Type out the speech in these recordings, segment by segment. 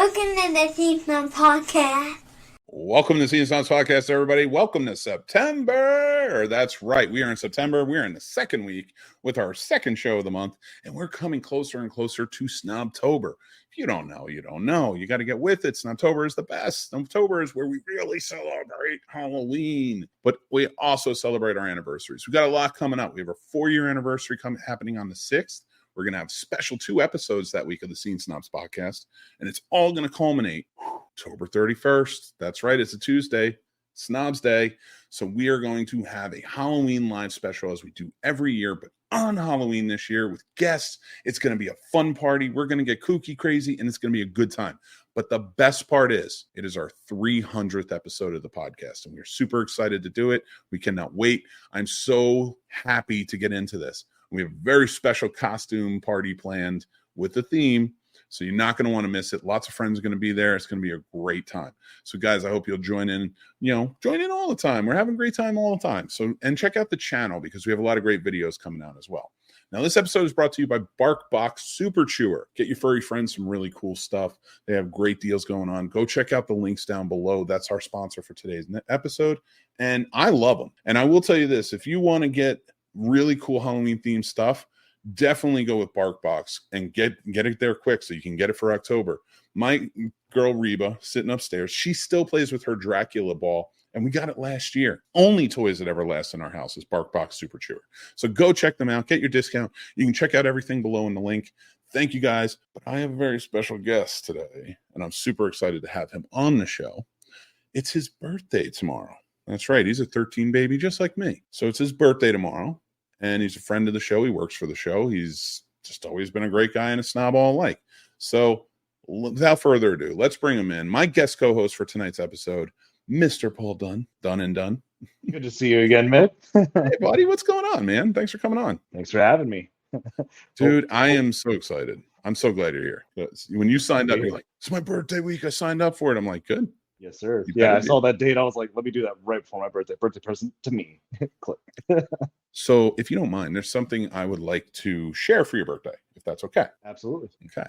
Welcome to the Scene Snobs Podcast. Welcome to the Scene Snobs Podcast, everybody. Welcome to September. That's right. We are in September. We are in the second week with our second show of the month, and we're coming closer and closer to Snobtober. If you don't know, you don't know. You got to get with it. Snobtober is the best. Snobtober is where we really celebrate Halloween, but we also celebrate our anniversaries. We got a lot coming up. We have our 4-year anniversary happening on the 6th. We're going to have special 2 episodes that week of the Scene Snobs Podcast, and it's all going to culminate October 31st. That's right. It's a Tuesday, Snobs Day. So we are going to have a Halloween live special as we do every year, but on Halloween this year with guests. It's going to be a fun party. We're going to get kooky crazy, and it's going to be a good time. But the best part is it is our 300th episode of the podcast, and we're super excited to do it. We cannot wait. I'm so happy to get into this. We have a very special costume party planned with the theme, so you're not going to want to miss it. Lots of friends are going to be there. It's going to be a great time. So, guys, I hope you'll join in. Join in all the time. We're having a great time all the time. So, and check out the channel because we have a lot of great videos coming out as well. Now, this episode is brought to you by BarkBox Super Chewer. Get your furry friends some really cool stuff. They have great deals going on. Go check out the links down below. That's our sponsor for today's episode, and I love them. And I will tell you this: if you want to get really cool Halloween themed stuff, definitely go with BarkBox and get it there quick so you can get it for October. My girl Reba sitting upstairs, she still plays with her Dracula ball, and we got it last year. Only toys that ever last in our house is BarkBox Super Chewer. So go check them out, get your discount. You can check out everything below in the link. Thank you guys. But I have a very special guest today, and I'm super excited to have him on the show. It's his birthday tomorrow. That's right. He's a 13 baby, just like me. So it's his birthday tomorrow, and he's a friend of the show. He works for the show. He's just always been a great guy and a snob all alike. So without further ado, let's bring him in. My guest co-host for tonight's episode, Mr. Paul Dunn. Done and done. Good to see you again, Mick. Hey, buddy. What's going on, man? Thanks for coming on. Thanks for having me. Dude, I am so excited. I'm so glad you're here. When you signed up, you're like, it's my birthday week. I signed up for it. I'm like, good. Yes, sir. Yeah, I saw that date. I was like, let me do that right before my birthday. Birthday present to me. Click. So if you don't mind, there's something I would like to share for your birthday, if that's okay. Absolutely. Okay.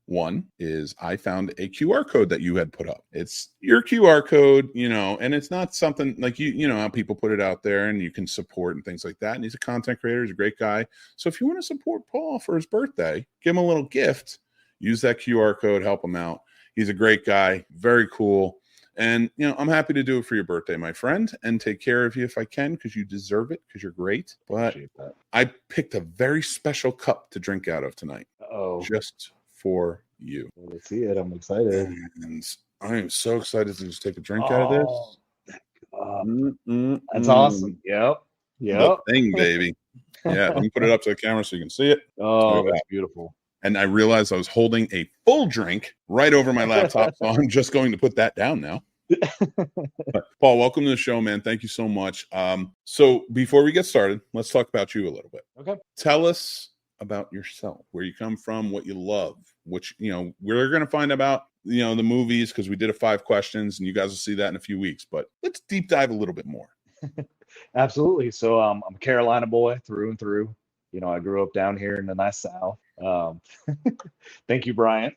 One is I found a QR code that you had put up. It's your QR code, and it's not something like you know how people put it out there and you can support and things like that. And he's a content creator. He's a great guy. So if you want to support Paul for his birthday, give him a little gift, use that QR code, help him out. He's a great guy, very cool. And, I'm happy to do it for your birthday, my friend, and take care of you if I can, because you deserve it, because you're great. But I picked a very special cup to drink out of tonight. Just for you. Let's see it. I'm excited. And I am so excited to just take a drink out of this. That's awesome. Yep. The thing, baby. Yeah, let me put it up to the camera so you can see it. Oh, that's beautiful. And I realized I was holding a full drink right over my laptop, so I'm just going to put that down now. Paul, welcome to the show, man. Thank you so much. So before we get started, let's talk about you a little bit. Okay. Tell us about yourself, where you come from, what you love, which, we're going to find about, the movies, because we did a 5 questions, and you guys will see that in a few weeks. But let's deep dive a little bit more. Absolutely. So I'm a Carolina boy through and through. I grew up down here in the nice South. Thank you, Brian.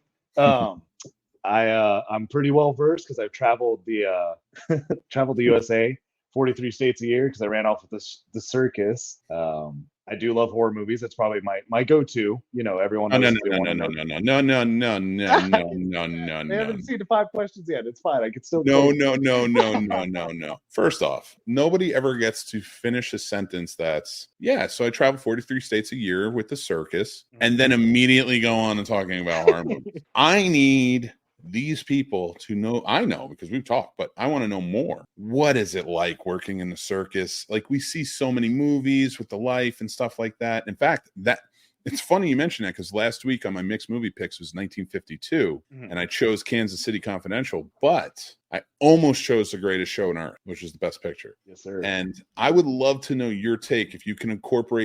I'm pretty well versed because I've traveled the USA, 43 states a year, because I ran off with the circus. I do love horror movies. That's probably my go-to. Everyone. No. They haven't seen the 5 questions yet. It's fine. I can still. No. First off, nobody ever gets to finish a sentence that's so I travel 43 states a year with the circus, and then immediately go on and talking about horror movies. I need these people to know. I know because we've talked, but I want to know more. What is it like working in the circus? Like, we see so many movies with the life and stuff like that. In fact, it's funny you mention that, because last week on my mixed movie picks was 1952, and I chose Kansas City Confidential, but I almost chose The Greatest Show on Earth, which is the best picture. Yes, sir. And I would love to know your take, if you can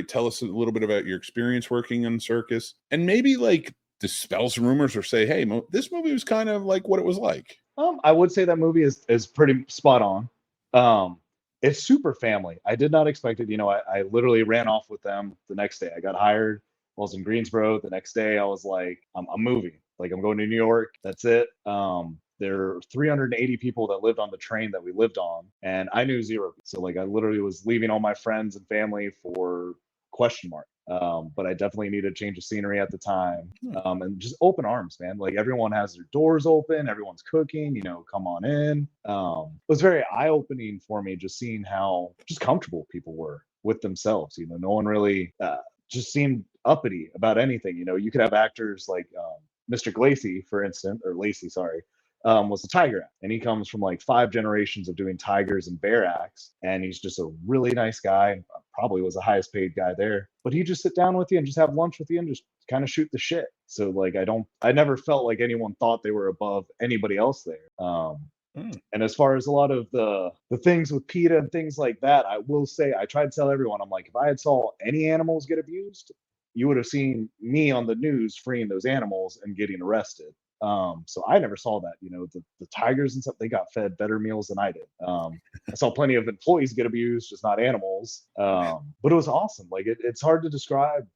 tell us a little bit about your experience working in the circus, and maybe like dispel some rumors or say, hey, this movie was kind of like what it was like. I would say that movie is pretty spot on. It's super family. I did not expect it. I literally ran off with them the next day. I got hired was in Greensboro. The next day I was like, I'm moving. Like, I'm going to New York. That's it. There are 380 people that lived on the train that we lived on, and I knew zero. So like I literally was leaving all my friends and family for question mark. But I definitely needed a change of scenery at the time. And just open arms, man. Like, everyone has their doors open, everyone's cooking, come on in. It was very eye-opening for me just seeing how just comfortable people were with themselves. No one really just seemed uppity about anything. You could have actors like Mr. Glacy, for instance, or Lacey, sorry, was a tiger act, and he comes from like 5 generations of doing tigers and bear acts, and he's just a really nice guy. Probably was the highest paid guy there, but he just sit down with you and just have lunch with you and just kind of shoot the shit. So like I never felt like anyone thought they were above anybody else there. And as far as a lot of the things with PETA and things like that, I will say, I tried to tell everyone, I'm like, if I had saw any animals get abused, you would have seen me on the news freeing those animals and getting arrested. So I never saw that. The tigers and stuff, they got fed better meals than I did. I saw plenty of employees get abused, just not animals. But it was awesome. Like, it's hard to describe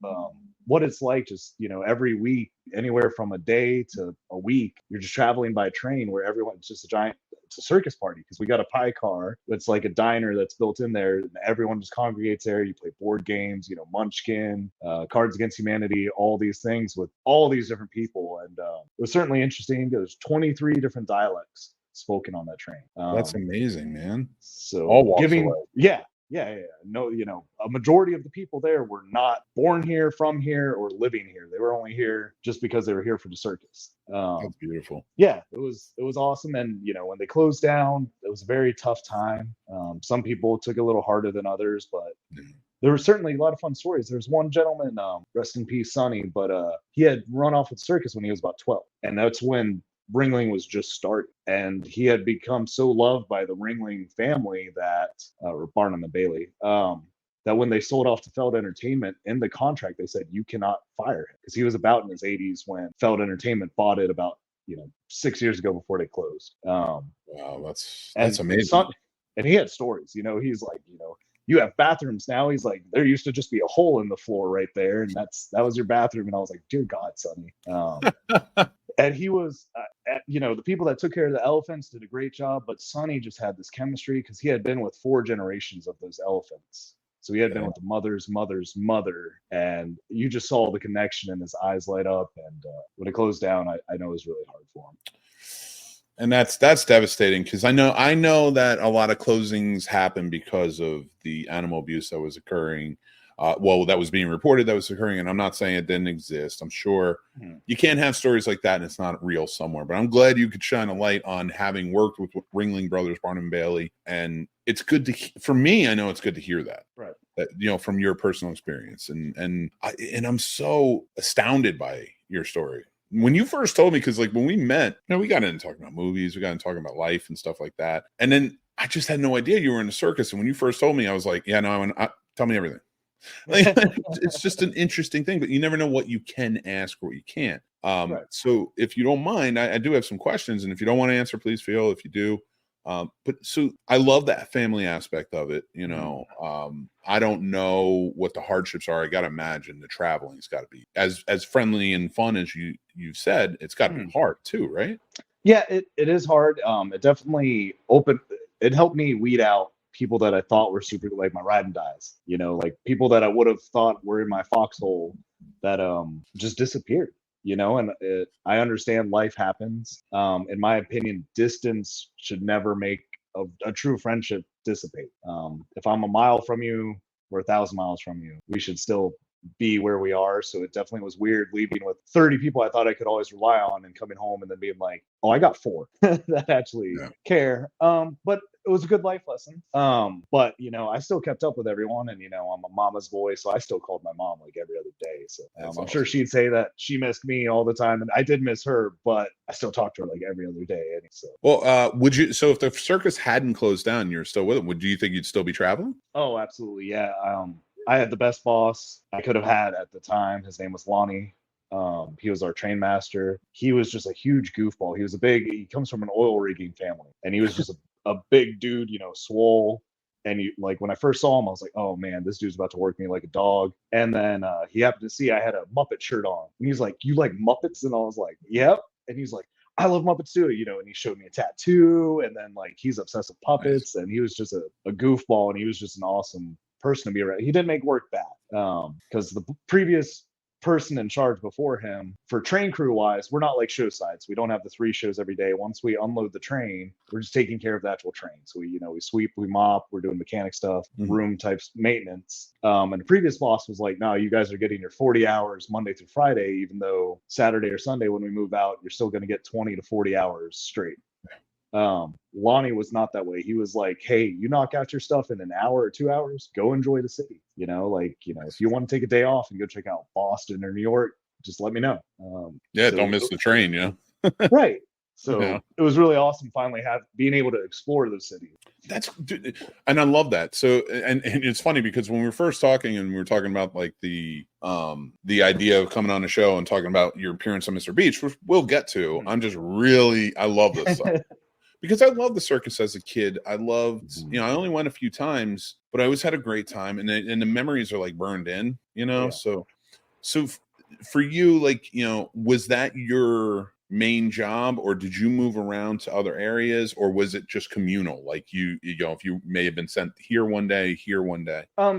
what it's like. Just every week, anywhere from a day to a week, you're just traveling by train where it's just it's a circus party, because we got a pie car. It's like a diner that's built in there, and everyone just congregates there. You play board games, Munchkin, Cards Against Humanity, all these things with all these different people. And it was certainly interesting. There's 23 different dialects spoken on that train. That's amazing, man. So all walks away. Yeah. No, a majority of the people there were not born here, from here, or living here. They were only here just because they were here for the circus. That's beautiful. Yeah, it was awesome. And when they closed down, it was a very tough time. Some people took it a little harder than others, but there were certainly a lot of fun stories. There's one gentleman, rest in peace, Sonny, but he had run off with the circus when he was about 12, and that's when Ringling was just starting, and he had become so loved by the Ringling family that, or Barnum and Bailey, that when they sold off to Feld Entertainment, in the contract they said you cannot fire him, because he was about in his 80s when Feld Entertainment bought it about 6 years ago before they closed. Wow, that's amazing. And he had stories. He's like, you have bathrooms now. He's like, there used to just be a hole in the floor right there, and that was your bathroom. And I was like, dear God, Sonny. And he was, the people that took care of the elephants did a great job, but Sonny just had this chemistry because he had been with 4 generations of those elephants. So he had been with the mother's mother's mother, and you just saw the connection in his eyes light up. And when it closed down, I know it was really hard for him. And that's devastating, because I know that a lot of closings happen because of the animal abuse that was occurring. That was being reported that was occurring, and I'm not saying it didn't exist. I'm sure you can't have stories like that and it's not real somewhere. But I'm glad you could shine a light on having worked with Ringling Brothers, Barnum and Bailey, and it's good to, for me, I know it's good to hear that, right? That from your personal experience, and I'm so astounded by your story. When you first told me, because like when we met, we got into talking about movies, we got into talking about life and stuff like that, and then I just had no idea you were in a circus. And when you first told me, I was like, yeah, no, tell me everything. Like, it's just an interesting thing, but you never know what you can ask or what you can't. Right. So if you don't mind, I do have some questions, and if you don't want to answer, please feel. If you do, but so I love that family aspect of it. I don't know what the hardships are. I got to imagine the traveling's got to be as friendly and fun as you've said. It's got to be hard too, right? Yeah, it is hard. It definitely it helped me weed out people that I thought were super, like my ride and dies, like people that I would have thought were in my foxhole that just disappeared, and I understand life happens. In my opinion, distance should never make a true friendship dissipate. If I'm a mile from you or 1,000 miles from you, we should still be where we are. So it definitely was weird leaving with 30 people I thought I could always rely on, and coming home and then being like, oh, I got 4 that actually care. But it was a good life lesson. But I still kept up with everyone, and I'm a mama's boy, so I still called my mom like every other day. So I'm sure she'd say that she missed me all the time, and I did miss her, but I still talk to her like every other day. So would you? So if the circus hadn't closed down, you're still with them, do you think you'd still be traveling? Oh, absolutely, yeah. I had the best boss I could have had at the time. His name was Lonnie. He was our train master. He was just a huge goofball. He comes from an oil rigging family, and he was just a big dude, swole. And you like when I first saw him, I was like, oh man, this dude's about to work me like a dog. And then he happened to see I had a Muppet shirt on, and he's like, you like Muppets? And I was like, yep. And he's like, I love Muppets too, and he showed me a tattoo, and then like he's obsessed with puppets, and he was just a goofball, and he was just an awesome person to be around. He didn't make work bad, because the previous person in charge before him for train crew wise, we're not like show sides. We don't have the 3 shows every day. Once we unload the train, we're just taking care of the actual train. So we sweep, we mop, we're doing mechanic stuff, room types maintenance. And the previous boss was like, no, you guys are getting your 40 hours Monday through Friday, even though Saturday or Sunday when we move out, you're still going to get 20 to 40 hours straight. Lonnie was not that way. He was like, hey, you knock out your stuff in an hour or 2 hours, go enjoy the city. If you want to take a day off and go check out Boston or New York, just let me know. Don't miss the train, Right. So it was really awesome finally being able to explore the city. And I love that. So, and it's funny because when we were first talking and we were talking about like the idea of coming on a show and talking about your appearance on Mr. Beach, which we'll get to. I love this stuff. Because I loved the circus as a kid. I loved, I only went a few times, but I always had a great time. And the memories are like burned in, So for you, like, was that your main job, or did you move around to other areas, or was it just communal? Like if you may have been sent here one day.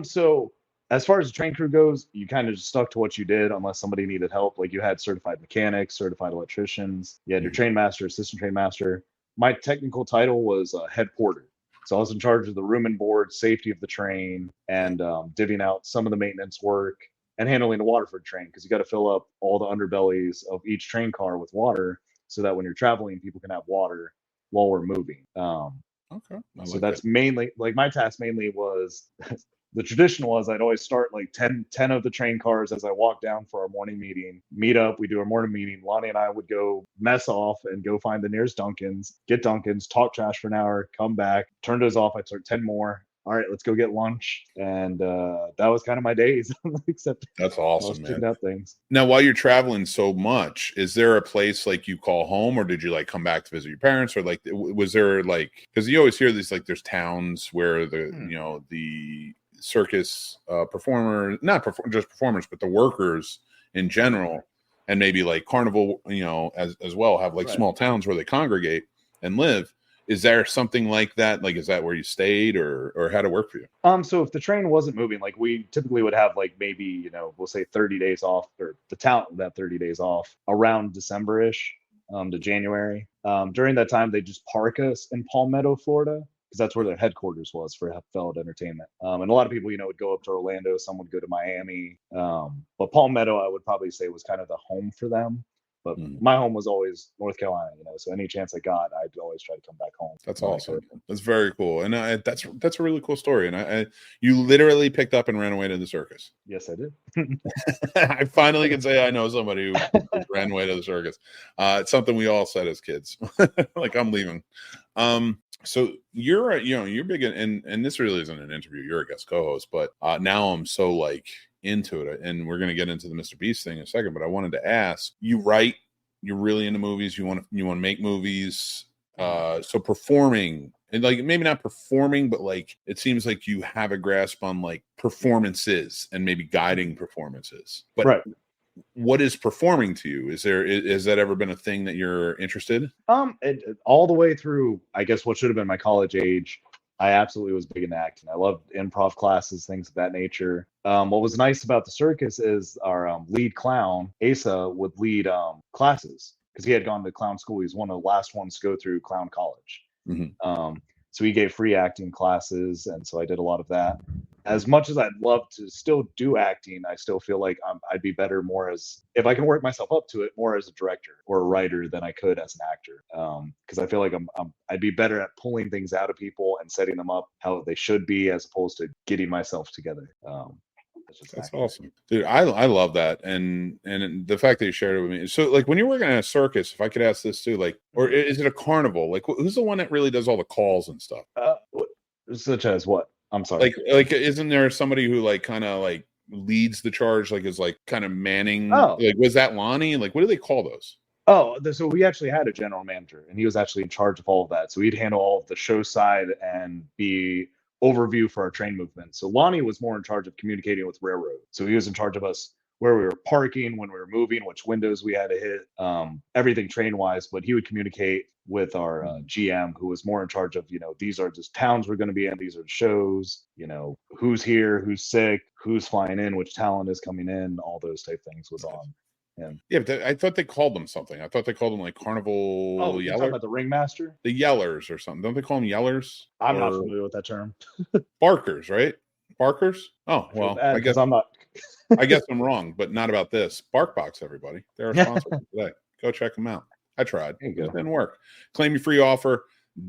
So as far as the train crew goes, you kind of just stuck to what you did unless somebody needed help. Like you had certified mechanics, certified electricians, you had your train master, assistant train master. My technical title was head porter. So I was in charge of the room and board, safety of the train, and divvying out some of the maintenance work and handling the water for the train, because you got to fill up all the underbellies of each train car with water so that when you're traveling, people can have water while we're moving. Okay. So that's mainly, like my task mainly was the tradition was I'd always start like 10 of the train cars as I walk down for our morning meeting, meet up, we do our morning meeting. Lonnie and I would go mess off and go find the nearest Dunkin's, get Dunkin's, talk trash for an hour, come back, turn those off. I'd start 10 more. All right, let's go get lunch. And that was kind of my days. Except that's awesome, man. Out things. Now, while you're traveling so much, is there a place like you call home, or did you like come back to visit your parents, or like was there like, because you always hear these like there's towns where the circus performers, just performers, but the workers in general, and maybe like carnival, as well, have like small towns where they congregate and live. Is there something like that? Like, is that where you stayed, or how to work for you? So if the train wasn't moving, like we typically would have like maybe, we'll say 30 days off, or the town would have 30 days off around December-ish to January. During that time, they just park us in Palmetto, Florida, because that's where their headquarters was for Feld Entertainment. And a lot of people, would go up to Orlando, some would go to Miami. But Palmetto, I would probably say, was kind of the home for them. But my home was always North Carolina, so any chance I got, I'd always try to come back home. That's awesome. That's very cool. And that's a really cool story. And you literally picked up and ran away to the circus. Yes, I did. I finally can say I know somebody who ran away to the circus. It's something we all said as kids. Like, I'm leaving. So you're big in, and this really isn't an interview. You're a guest co-host, but now I'm so like into it, and we're going to get into the Mr. Beast thing in a second. But I wanted to ask, you write, you're really into movies. You want to make movies. So performing, and like maybe not performing, but like it seems like you have a grasp on like performances and maybe guiding performances. But what is performing to you? Is that ever been a thing that you're interested in? All the way through, I guess, what should have been my college age, I absolutely was big into acting. I loved improv classes, things of that nature. What was nice about the circus is our lead clown, Asa, would lead classes because he had gone to clown school. He was one of the last ones to go through clown college. So he gave free acting classes, and so I did a lot of that. As much as I'd love to still do acting, I still feel like I'd be better more if I can work myself up to it, more as a director or a writer than I could as an actor. Because I feel like I'd be better at pulling things out of people and setting them up how they should be, as opposed to getting myself together. That's awesome, dude. I love that, and the fact that you shared it with me. So, like, when you're working at a circus, if I could ask this too, like, or is it a carnival? Like, who's the one that really does all the calls and stuff? Such as what? I'm sorry. Like, isn't there somebody who like kind of like leads the charge, like is like kind of manning? Oh, like, was that Lonnie? Like, what do they call those? Oh, so we actually had a general manager, and he was actually in charge of all of that. So he'd handle all of the show side and be overview for our train movement. So Lonnie was more in charge of communicating with railroad. So he was in charge of us where we were parking, when we were moving, which windows we had to hit, everything train wise. But he would communicate with our GM, who was more in charge of, these are just towns we're going to be in. These are the shows, who's here, who's sick, who's flying in, which talent is coming in, all those type things was on. Yeah, but I thought they called them something. I thought they called them like Carnival Oh, you're talking Yeller? about the ringmaster? The Yellers or something. Don't they call them Yellers? I'm not Or familiar with that term. Barkers, right? Barkers? Oh, well, I guess I'm not. I guess I'm wrong, but not about this. BarkBox, everybody. They're a sponsor for today. Go check them out. I tried. There you go. It didn't work. Claim your free offer.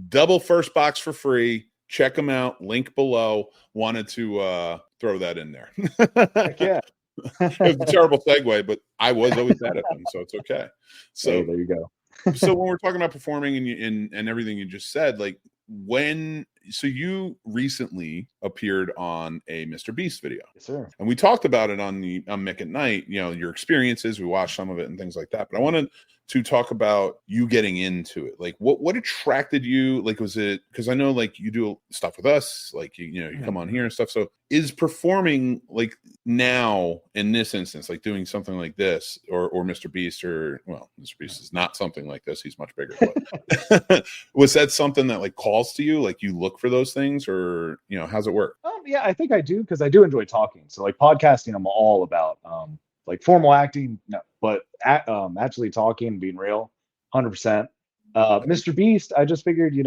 Double first box for free. Check them out. Link below. Wanted to throw that in there. Heck yeah. It was a terrible segue, but I was always at it, so it's okay. So hey, there you go. So when we're talking about performing and everything you just said, like so you recently appeared on a Mr. Beast video. Yes, sir. And we talked about it on Mick at Night, your experiences. We watched some of it and things like that. But I wanted to talk about you getting into it. Like what attracted you? Like, was it, because I know like you do stuff with us, like you come on here and stuff. So is performing like now in this instance, like doing something like this or Mr. Beast, or well, Mr. Beast is not something like this. He's much bigger. But was that something that like calls to you? Like you look for those things, or how's it work? Yeah, I think I do, because I do enjoy talking. So like podcasting, I'm all about. Like formal acting, no, but actually talking and being real, 100%. Mr. Beast, I just figured, it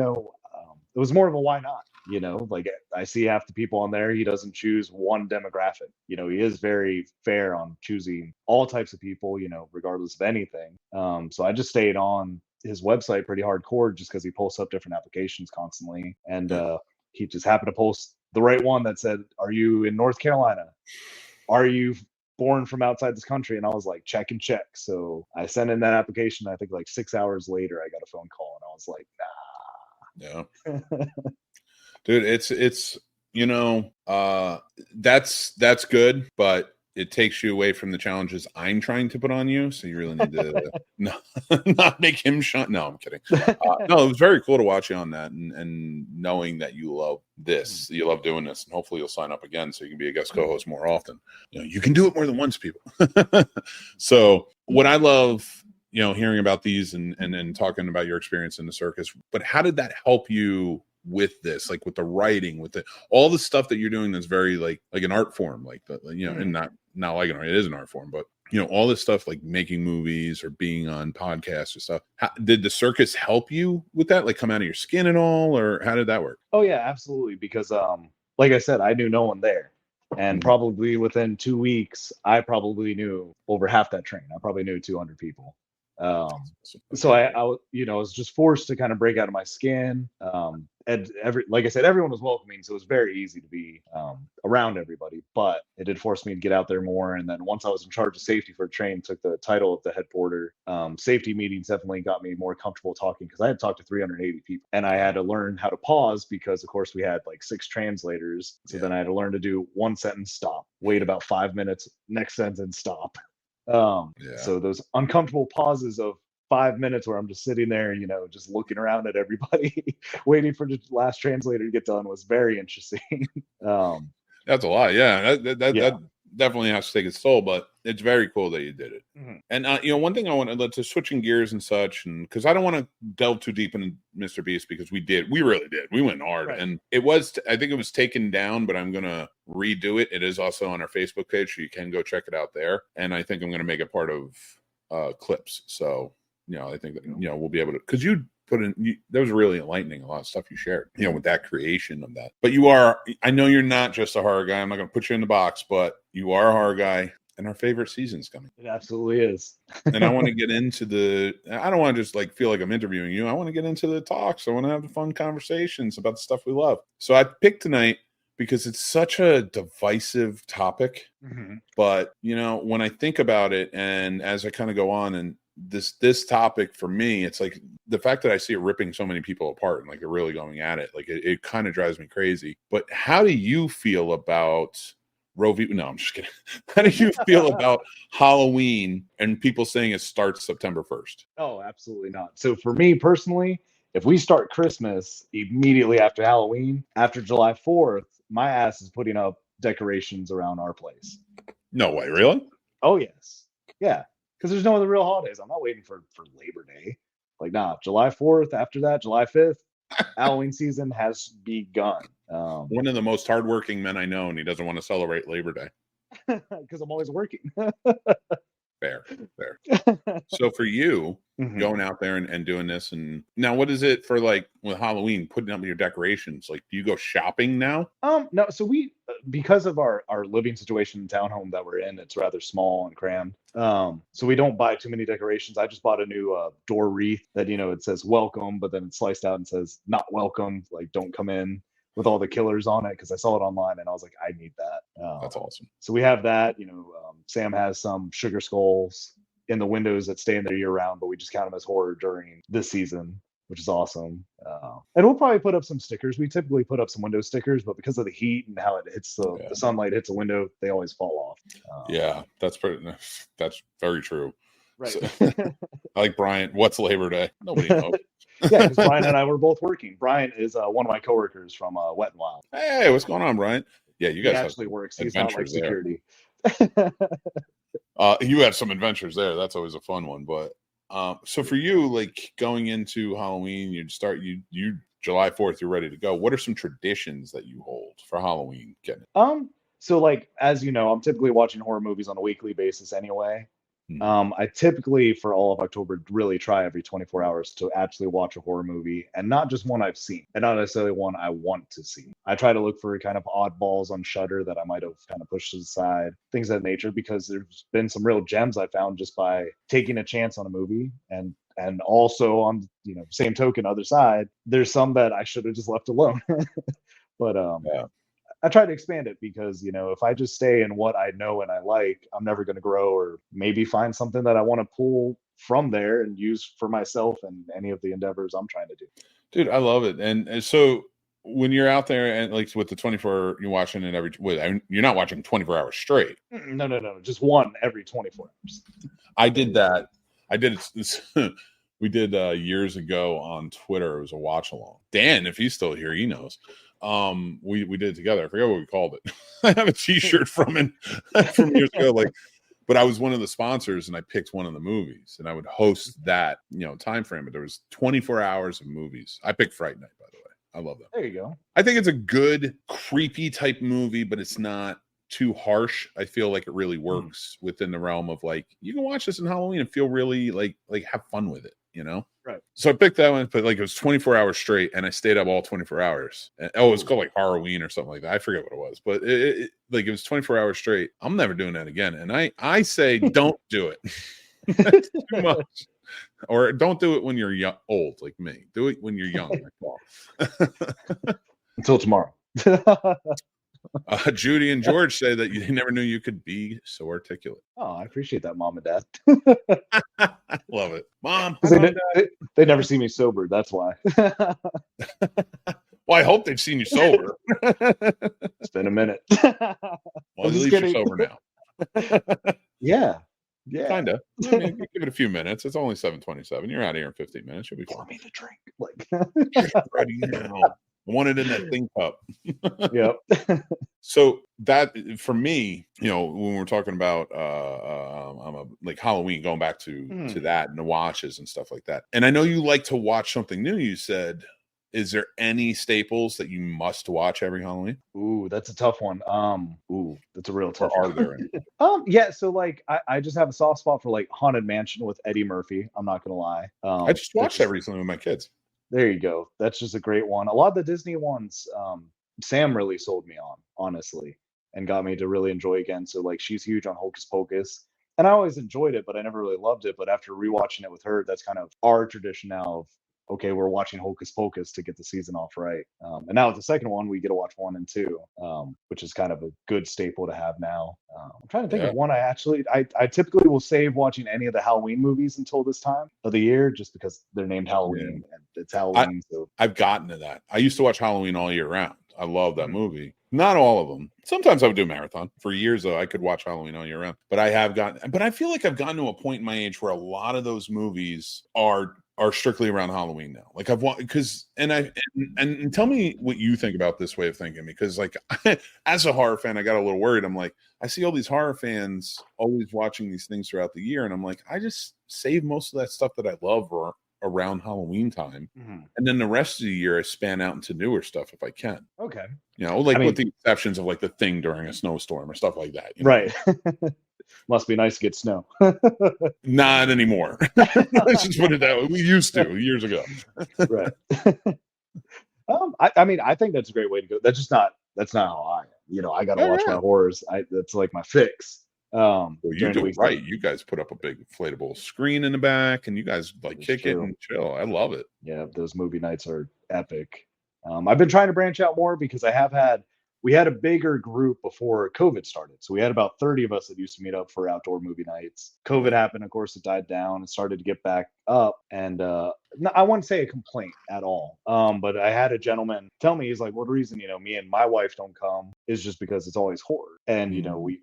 was more of a why not. Like I see half the people on there, he doesn't choose one demographic. He is very fair on choosing all types of people, regardless of anything. So I just stayed on his website pretty hardcore, just because he posts up different applications constantly, and he just happened to post the right one that said, "Are you in North Carolina? Are you born from outside this country?" And I was like, check and check. So I sent in that application. I think like 6 hours later, I got a phone call, and I was like, nah. Yeah. Dude, it's that's good, but it takes you away from the challenges I'm trying to put on you. So you really need to not make him shine. No, I'm kidding. No, it was very cool to watch you on that, and knowing that you love this, you love doing this, and hopefully you'll sign up again so you can be a guest co-host more often. You can do it more than once, people. So what I love, hearing about these and talking about your experience in the circus, but how did that help you with this, like with the writing, with all the stuff that you're doing that's very like an art form, like and not like it is an art form, but all this stuff like making movies or being on podcasts or stuff. Did the circus help you with that, like come out of your skin at all, or how did that work? Oh yeah, absolutely, because like I said, I knew no one there, and probably within 2 weeks I probably knew over half that train. I probably knew 200 people. So I was just forced to kind of break out of my skin. And like I said, everyone was welcoming, so it was very easy to be around everybody. But it did force me to get out there more. And then once I was in charge of safety for a train, took the title of the head porter. Safety meetings definitely got me more comfortable talking, because I had talked to 380 people, and I had to learn how to pause, because of course we had like 6 translators. So then I had to learn to do one sentence, stop, wait about 5 minutes, next sentence, stop. So those uncomfortable pauses of 5 minutes where I'm just sitting there, just looking around at everybody, waiting for the last translator to get done, was very interesting. That's a lot. Yeah. That definitely has to take its toll, but it's very cool that you did it. Mm-hmm. And, one thing I want to switching gears and such, and because I don't want to delve too deep into Mr. Beast, because we really did. We went hard, right. And I think it was taken down, but I'm going to redo it. It is also on our Facebook page, so you can go check it out there. And I think I'm going to make it part of clips. So, I think that, we'll be able to, because you put in, that was really enlightening, a lot of stuff you shared, with that creation of that. But I know you're not just a horror guy. I'm not going to put you in the box, but you are a horror guy, and our favorite season's coming. It absolutely is. And I want to get into I don't want to just like feel like I'm interviewing you. I want to get into the talks. I want to have the fun conversations about the stuff we love. So I picked tonight because it's such a divisive topic. Mm-hmm. But, when I think about it, and as I kind of go on, and this topic for me, it's like the fact that I see it ripping so many people apart, and like they're really going at it, like it kind of drives me crazy. But how do you feel about Roe v. No, I'm just kidding. How do you feel about Halloween and people saying it starts September 1st? Oh, absolutely not. So for me personally, if we start Christmas immediately after Halloween, after July 4th, my ass is putting up decorations around our place. No way, really? Oh yes, yeah, because there's no other real holidays. I'm not waiting for Labor Day. Like, nah, July 4th. After that, July 5th, Halloween season has begun. One of the most hardworking men I know, and he doesn't want to celebrate Labor Day. Because I'm always working. Fair. So for you, going out there and doing this, and now what is it for, like, with Halloween, putting up your decorations? Like, do you go shopping now? No, so we, because of our living situation in townhome that we're in, it's rather small and crammed. So we don't buy too many decorations. I just bought a new door wreath that, it says welcome, but then it's sliced out and says not welcome, like don't come in, with all the killers on it, because I saw it online and I was like, I need that. That's awesome. So we have that. Sam has some sugar skulls in the windows that stay in there year round, but we just count them as horror during this season, which is awesome. And we'll probably put up some stickers. We typically put up some window stickers, but because of the heat and how it hits the sunlight hits the window, they always fall off. Yeah, that's very true. Right. So, like Brian, what's Labor Day? Nobody knows. Yeah, because Brian and I were both working. Brian is one of my coworkers from Wet n Wild. Hey, what's going on, Brian? Yeah, you guys he actually works. He's not like security. You have some adventures there. That's always a fun one. But so for you, like going into Halloween, you July 4th, you're ready to go. What are some traditions that you hold for Halloween? So like, as you know, I'm typically watching horror movies on a weekly basis anyway. I typically, for all of October, really try every 24 hours to actually watch a horror movie, and not just one I've seen, and not necessarily one I want to see. I try to look for kind of oddballs on Shudder that I might have kind of pushed to the side, things of that nature, because there's been some real gems I found just by taking a chance on a movie. And also on, same token, other side, there's some that I should have just left alone. But I try to expand it because, if I just stay in what I know and I like, I'm never going to grow, or maybe find something that I want to pull from there and use for myself and any of the endeavors I'm trying to do. Dude, I love it. And so when you're out there and like with the 24, you're watching it you're not watching 24 hours straight. No. Just one every 24 hours. I did that. We did years ago on Twitter. It was a watch along. Dan, if he's still here, he knows. We did it together. I forget what we called it. I have a t-shirt from years ago, but I was one of the sponsors and I picked one of the movies and I would host that, time frame. But there was 24 hours of movies. I picked Fright Night, by the way. I love that. There you go. I think it's a good, creepy type movie, but it's not too harsh. I feel like it really works within the realm of like, you can watch this in Halloween and feel really like have fun with it, Right. So I picked that one, but like it was 24 hours straight and I stayed up all 24 hours. And, it was called like Halloween or something like that. I forget what it was, but it was 24 hours straight. I'm never doing that again. And I say, don't do it. That's too much. Or don't do it when you're old, like me. Do it when you're young, like Paul. Until tomorrow. Judy and George say that you never knew you could be so articulate. Oh, I appreciate that, Mom and Dad. Love it. Mom. They never see me sober. That's why. Well, I hope they've seen you sober. It's been a minute. Well, at least you're sober now. Yeah. Kind of. I mean, give it a few minutes. It's only 7:27. You're out of here in 15 minutes. You'll be fine. Pour me the drink. Ready now. I want it in that thing cup. Yep. So that, for me, when we're talking about like Halloween, going back to that and the watches and stuff like that. And I know you like to watch something new. You said, is there any staples that you must watch every Halloween? Ooh, that's a tough one. That's a real tough one. Are there any? Yeah, so like I just have a soft spot for like Haunted Mansion with Eddie Murphy. I'm not gonna lie. I just watched that recently with my kids. There you go. That's just a great one. A lot of the Disney ones, Sam really sold me on, honestly, and got me to really enjoy again. So like she's huge on Hocus Pocus. And I always enjoyed it, but I never really loved it. But after rewatching it with her, that's kind of our tradition now of, okay, we're watching Hocus Pocus to get the season off right. And now with the second one, we get to watch 1 and 2, which is kind of a good staple to have now. I'm trying to think of one I typically will save watching any of the Halloween movies until this time of the year, just because they're named Halloween and it's Halloween. So I've gotten to that. I used to watch Halloween all year round. I love that movie. Not all of them. Sometimes I would do a marathon. For years, though, I could watch Halloween all year round. But I feel like I've gotten to a point in my age where a lot of those movies are are strictly around Halloween now. Like I've watched because and tell me what you think about this way of thinking, because like as a horror fan, I got a little worried. I'm like, I see all these horror fans always watching these things throughout the year, and I'm like, I just save most of that stuff that I love around Halloween time, and then the rest of the year I span out into newer stuff if I can. Okay. You know, like with the exceptions of like The Thing during a snowstorm or stuff like that. Right. Must be nice to get snow. Not anymore. Let's just put it that way. We used to years ago. Right. I mean, I think that's a great way to go. That's not how I am. You know, I got to watch my horrors. That's like my fix. Well, you do it right. You guys put up a big inflatable screen in the back, and you guys like kick it and chill. I love it. Yeah, those movie nights are epic. I've been trying to branch out more because we had a bigger group before COVID started. So we had about 30 of us that used to meet up for outdoor movie nights. COVID happened, of course, it died down and started to get back up. And I wouldn't say a complaint at all. But I had a gentleman tell me, he's like, well, the reason, you know, me and my wife don't come is just because it's always horror. And, you know, we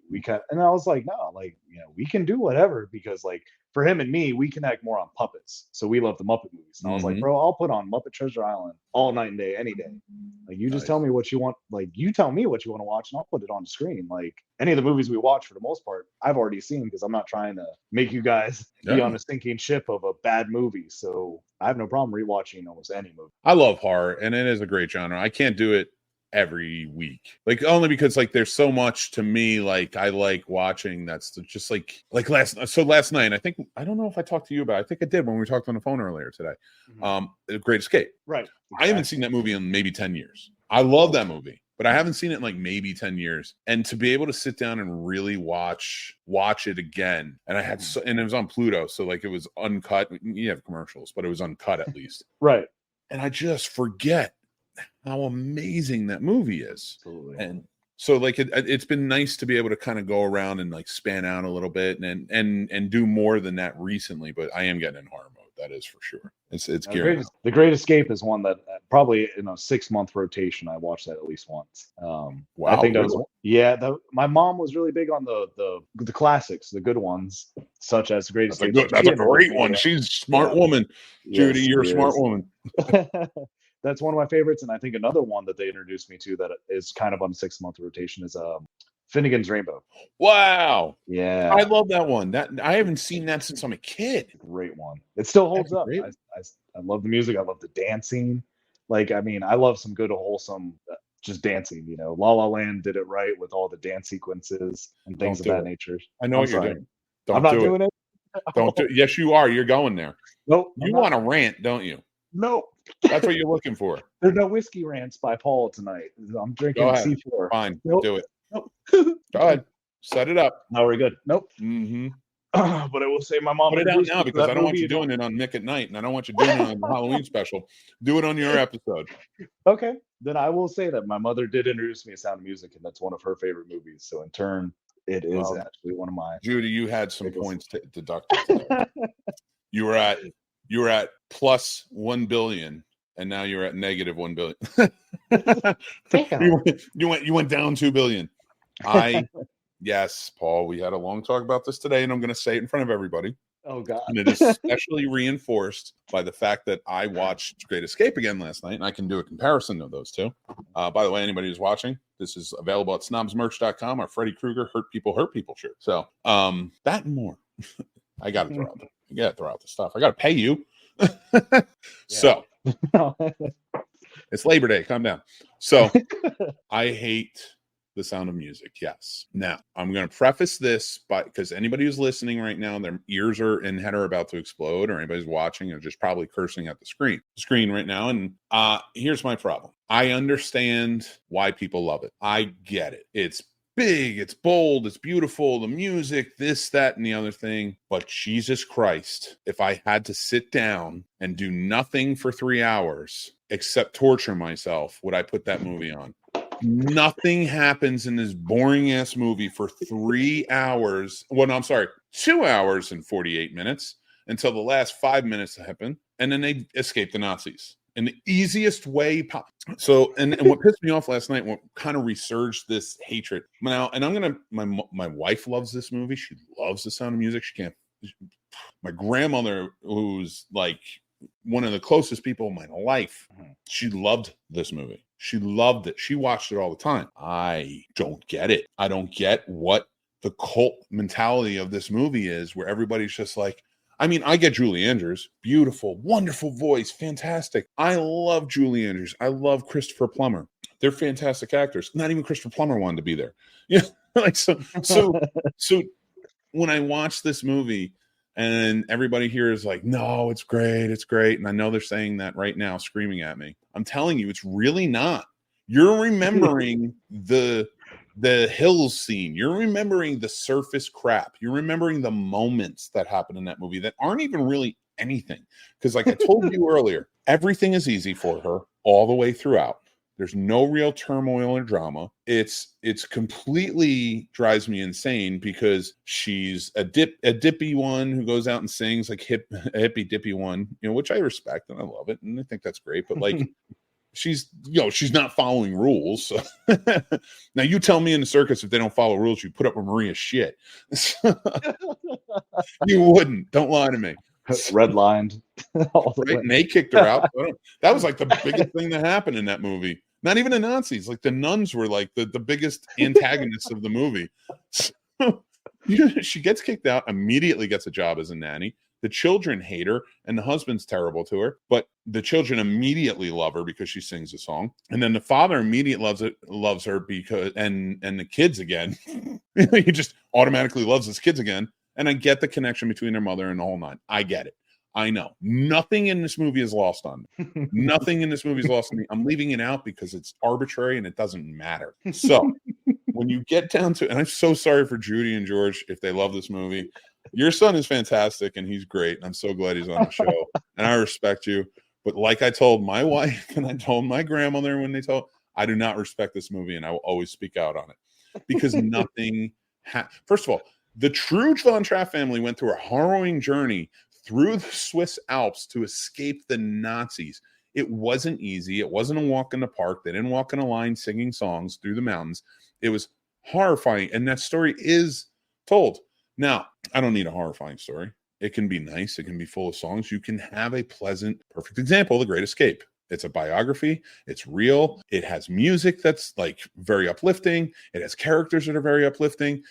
and I was like, no, like, you know, we can do whatever, because like for him and me, we connect more on puppets. So we love the Muppet movies. And I was like, bro, I'll put on Muppet Treasure Island all night and day, any day. Like, you just tell me what you want. Like, you tell me what you want to watch and I'll put it on the screen. Like, any of the movies we watch, for the most part, I've already seen, because I'm not trying to make you guys be on a sinking ship of a bad movie. So I have no problem rewatching almost any movie. I love horror, and it is a great genre. I can't do it every week, like only because like there's so much to me like I like watching that's just like last night, I don't know if I talked to you about it. I think I did when we talked on the phone earlier today. The Great Escape. Right. Exactly. I haven't seen that movie in maybe 10 years. I love that movie, but I haven't seen it in like maybe 10 years. And to be able to sit down and really watch it again, and I had and it was on Pluto, so like it was uncut. You have commercials, but it was uncut at least. Right. And I just forget how amazing that movie is. Absolutely. And so like it's been nice to be able to kind of go around and like span out a little bit and do more than that recently, but I am getting in horror mode, that is for sure. It's gearing. The Great Escape is one that probably in a 6-month rotation I watched that at least once. Wow, I think that was my mom was really big on the classics, the good ones, such as The Great Escape. That's a great one. She's a smart woman. Judy, you're a smart woman. That's one of my favorites. And I think another one that they introduced me to that is kind of on a 6-month rotation is Finnegan's Rainbow. Wow. Yeah. I love that one. That I haven't seen that since I'm a kid. Great one. It still holds up. I love the music. I love the dancing. Like, I mean, I love some good, wholesome just dancing, you know. La La Land did it right with all the dance sequences and things of that nature. I know what you're doing. I'm not doing it. Don't do it. Yes, you are. You're going there. Nope. You want to rant, don't you? Nope. That's what you're looking for. There's no whiskey rants by Paul tonight. I'm drinking C4. Fine. Nope. Do it. Nope. Go ahead. Set it up. Now we're good. Nope. But I will say my mom put it out now, because I don't want you doing it on Mick at Night, and I don't want you doing it on the Halloween special. Do it on your episode. Okay. Then I will say that my mother did introduce me to Sound of Music, and that's one of her favorite movies. So in turn, it is actually one of my. Judy, you had some points deducted. You were at plus 1 billion, and now you're at negative 1 billion. you went down 2 billion. Yes, Paul, we had a long talk about this today, and I'm going to say it in front of everybody. Oh, God. And it is especially reinforced by the fact that I watched Great Escape again last night, and I can do a comparison of those two. By the way, anybody who's watching, this is available at snobsmerch.com, our Freddy Krueger Hurt People shirt. So that and more. I got to throw out the stuff. I got to pay you. So it's Labor Day. Calm down. So I hate The Sound of Music. Yes. Now I'm going to preface this because anybody who's listening right now, their ears and head are about to explode, or anybody's watching are just probably cursing at the screen right now. And here's my problem. I understand why people love it. I get it. It's big, it's bold, it's beautiful, the music, this, that, and the other thing. But Jesus Christ, if I had to sit down and do nothing for 3 hours except torture myself, would I put that movie on? Nothing happens in this boring ass movie for 3 hours. Well, no, I'm sorry, 2 hours and 48 minutes until the last 5 minutes happen, and then they escape the Nazis in the easiest way possible. So, and what pissed me off last night, what kind of resurged this hatred now, and I'm gonna, my wife loves this movie. She loves The Sound of Music. She can't. My grandmother, who's like one of the closest people in my life. She loved this movie. She loved it. She watched it all the time. I don't get it. I don't get what the cult mentality of this movie is, where everybody's just like, I mean, I get Julie Andrews, beautiful, wonderful voice, fantastic. I love Julie Andrews. I love Christopher Plummer. They're fantastic actors. Not even Christopher Plummer wanted to be there. Yeah, like so when I watch this movie and everybody here is like, no, it's great. And I know they're saying that right now, screaming at me. I'm telling you, it's really not. You're remembering the hills scene. You're remembering the surface crap. You're remembering the moments that happen in that movie that aren't even really anything. Because like I told you earlier, everything is easy for her all the way throughout. There's no real turmoil or drama. It's completely drives me insane because she's a dippy one who goes out and sings like a hippie dippy one, which I respect and I love it and I think that's great. But like she's not following rules. So. Now you tell me in the circus if they don't follow rules, you put up with Maria's shit. You wouldn't. Don't lie to me. Redlined. Right? And they kicked her out. That was like the biggest thing that happened in that movie. Not even the Nazis. Like the nuns were like the biggest antagonists of the movie. So, she gets kicked out, immediately gets a job as a nanny. The children hate her, and the husband's terrible to her. But the children immediately love her because she sings a song, and then the father immediately loves her because and the kids again. He just automatically loves his kids again. And I get the connection between their mother and the whole nine. I get it. I know. Nothing in this movie is lost on me. Nothing in this movie is lost on me. I'm leaving it out because it's arbitrary and it doesn't matter. So when you get down to, and I'm so sorry for Judy and George if they love this movie. Your son is fantastic and he's great. And I'm so glad he's on the show. And I respect you. But like I told my wife and I told my grandmother when they told, I do not respect this movie and I will always speak out on it. Because nothing, first of all, the true Von Trapp family went through a harrowing journey through the Swiss Alps to escape the Nazis. It wasn't easy. It wasn't a walk in the park. They didn't walk in a line singing songs through the mountains. It was horrifying. And that story is told. Now, I don't need a horrifying story. It can be nice. It can be full of songs. You can have a pleasant, perfect example, The Great Escape. It's a biography. It's real. It has music that's like very uplifting. It has characters that are very uplifting.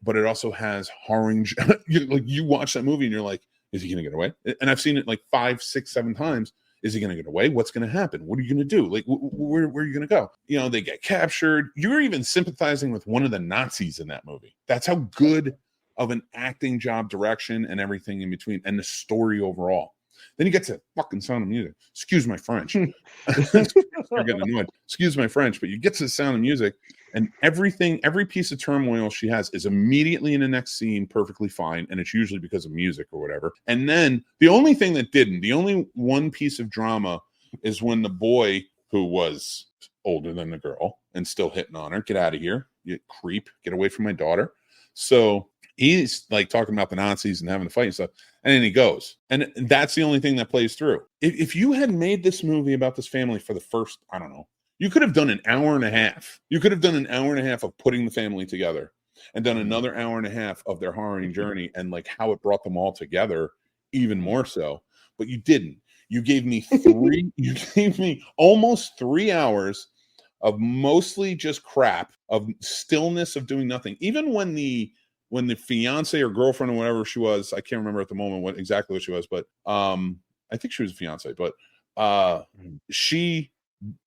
But it also has harrowing. You watch that movie and you're like, is he going to get away? And I've seen it like 5, 6, 7 times. Is he going to get away? What's going to happen? What are you going to do? Like, where are you going to go? They get captured. You're even sympathizing with one of the Nazis in that movie. That's how good of an acting job, direction, and everything in between, and the story overall. Then you get to fucking Sound of Music. Excuse my French. You're getting annoyed. Excuse my French, but you get to the Sound of Music, and every piece of turmoil she has is immediately in the next scene perfectly fine, and it's usually because of music or whatever. And then the only one piece of drama is when the boy who was older than the girl and still hitting on her, get out of here, you creep, get away from my daughter. So he's like talking about the Nazis and having a fight and stuff. And then he goes. And that's the only thing that plays through. If you had made this movie about this family for the first, I don't know, you could have done an hour and a half. You could have done an hour and a half of putting the family together and done another hour and a half of their harrowing journey and like how it brought them all together even more so. But you didn't. You gave me almost 3 hours of mostly just crap, of stillness, of doing nothing. Even when the fiance or girlfriend or whatever she was, I can't remember at the moment exactly what she was, but I think she was a fiance, but she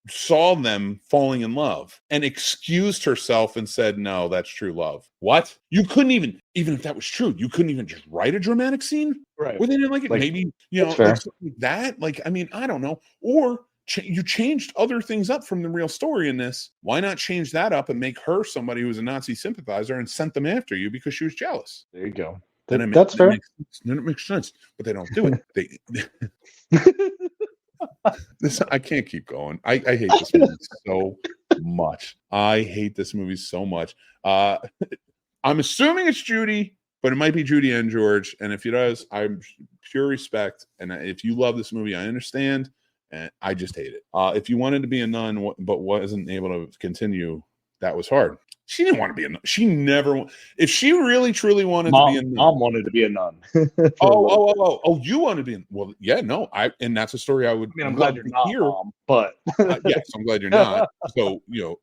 saw them falling in love and excused herself and said, no, that's true love. What? You couldn't even if that was true, you couldn't even just write a dramatic scene? Right. Where they didn't like it? Like, maybe, like something like that. Like, I mean, I don't know. Or you changed other things up from the real story in this. Why not change that up and make her somebody who was a Nazi sympathizer and sent them after you because she was jealous? There you go. That's fair. It makes sense, but they don't do it. I can't keep going. I hate this movie so much. I hate this movie so much. I'm assuming it's Judy, but it might be Judy and George. And if it does, I'm pure respect. And if you love this movie, I understand. And I just hate it. If you wanted to be a nun but wasn't able to continue, that was hard. She didn't want to be a nun. She never. If she really truly wanted to be a nun, mom wanted to be a nun. Oh! You want to be? Well, yeah, no. And that's a story I would. I mean, I'm glad you're not, hear. Mom, but Yes, I'm glad you're not. So you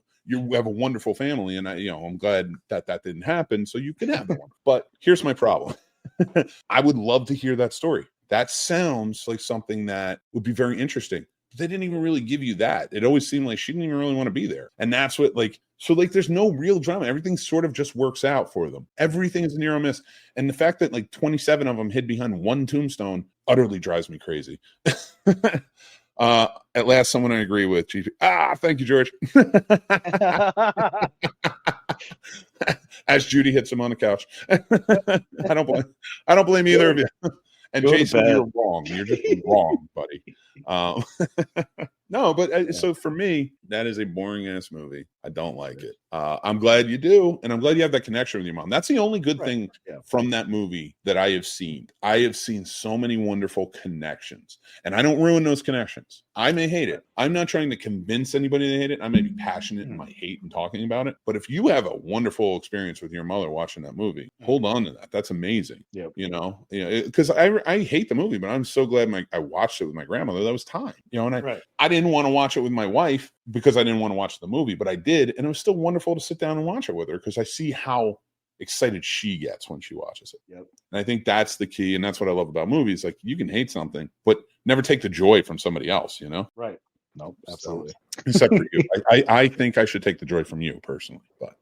have a wonderful family, and I'm glad that didn't happen. So you can have one. But here's my problem. I would love to hear that story. That sounds like something that would be very interesting. They didn't even really give you that. It always seemed like she didn't even really want to be there. And that's what there's no real drama. Everything sort of just works out for them. Everything is near or miss. And the fact that 27 of them hid behind one tombstone utterly drives me crazy. At last, someone I agree with. GP. Thank you, George. As Judy hits him on the couch. I don't blame either of you. And Jason, you're wrong. You're just wrong, buddy. No, but so for me, that is a boring ass movie. I don't like it. I'm glad you do, and I'm glad you have that connection with your mom. That's the only good thing from that movie that I have seen. I have seen so many wonderful connections, and I don't ruin those connections. I may hate it. I'm not trying to convince anybody to hate it. I may be passionate in my hate and talking about it. But if you have a wonderful experience with your mother watching that movie, hold on to that. That's amazing. Yep. Because I hate the movie, but I'm so glad I watched it with my grandmother. That was time. And I didn't want to watch it with my wife because I didn't want to watch the movie, but I did, and it was still wonderful to sit down and watch it with her because I see how excited she gets when she watches it. Yep. And I think that's the key, and that's what I love about movies. Like, you can hate something, but never take the joy from somebody else, Right. No, absolutely. So, except for you. I think I should take the joy from you personally, but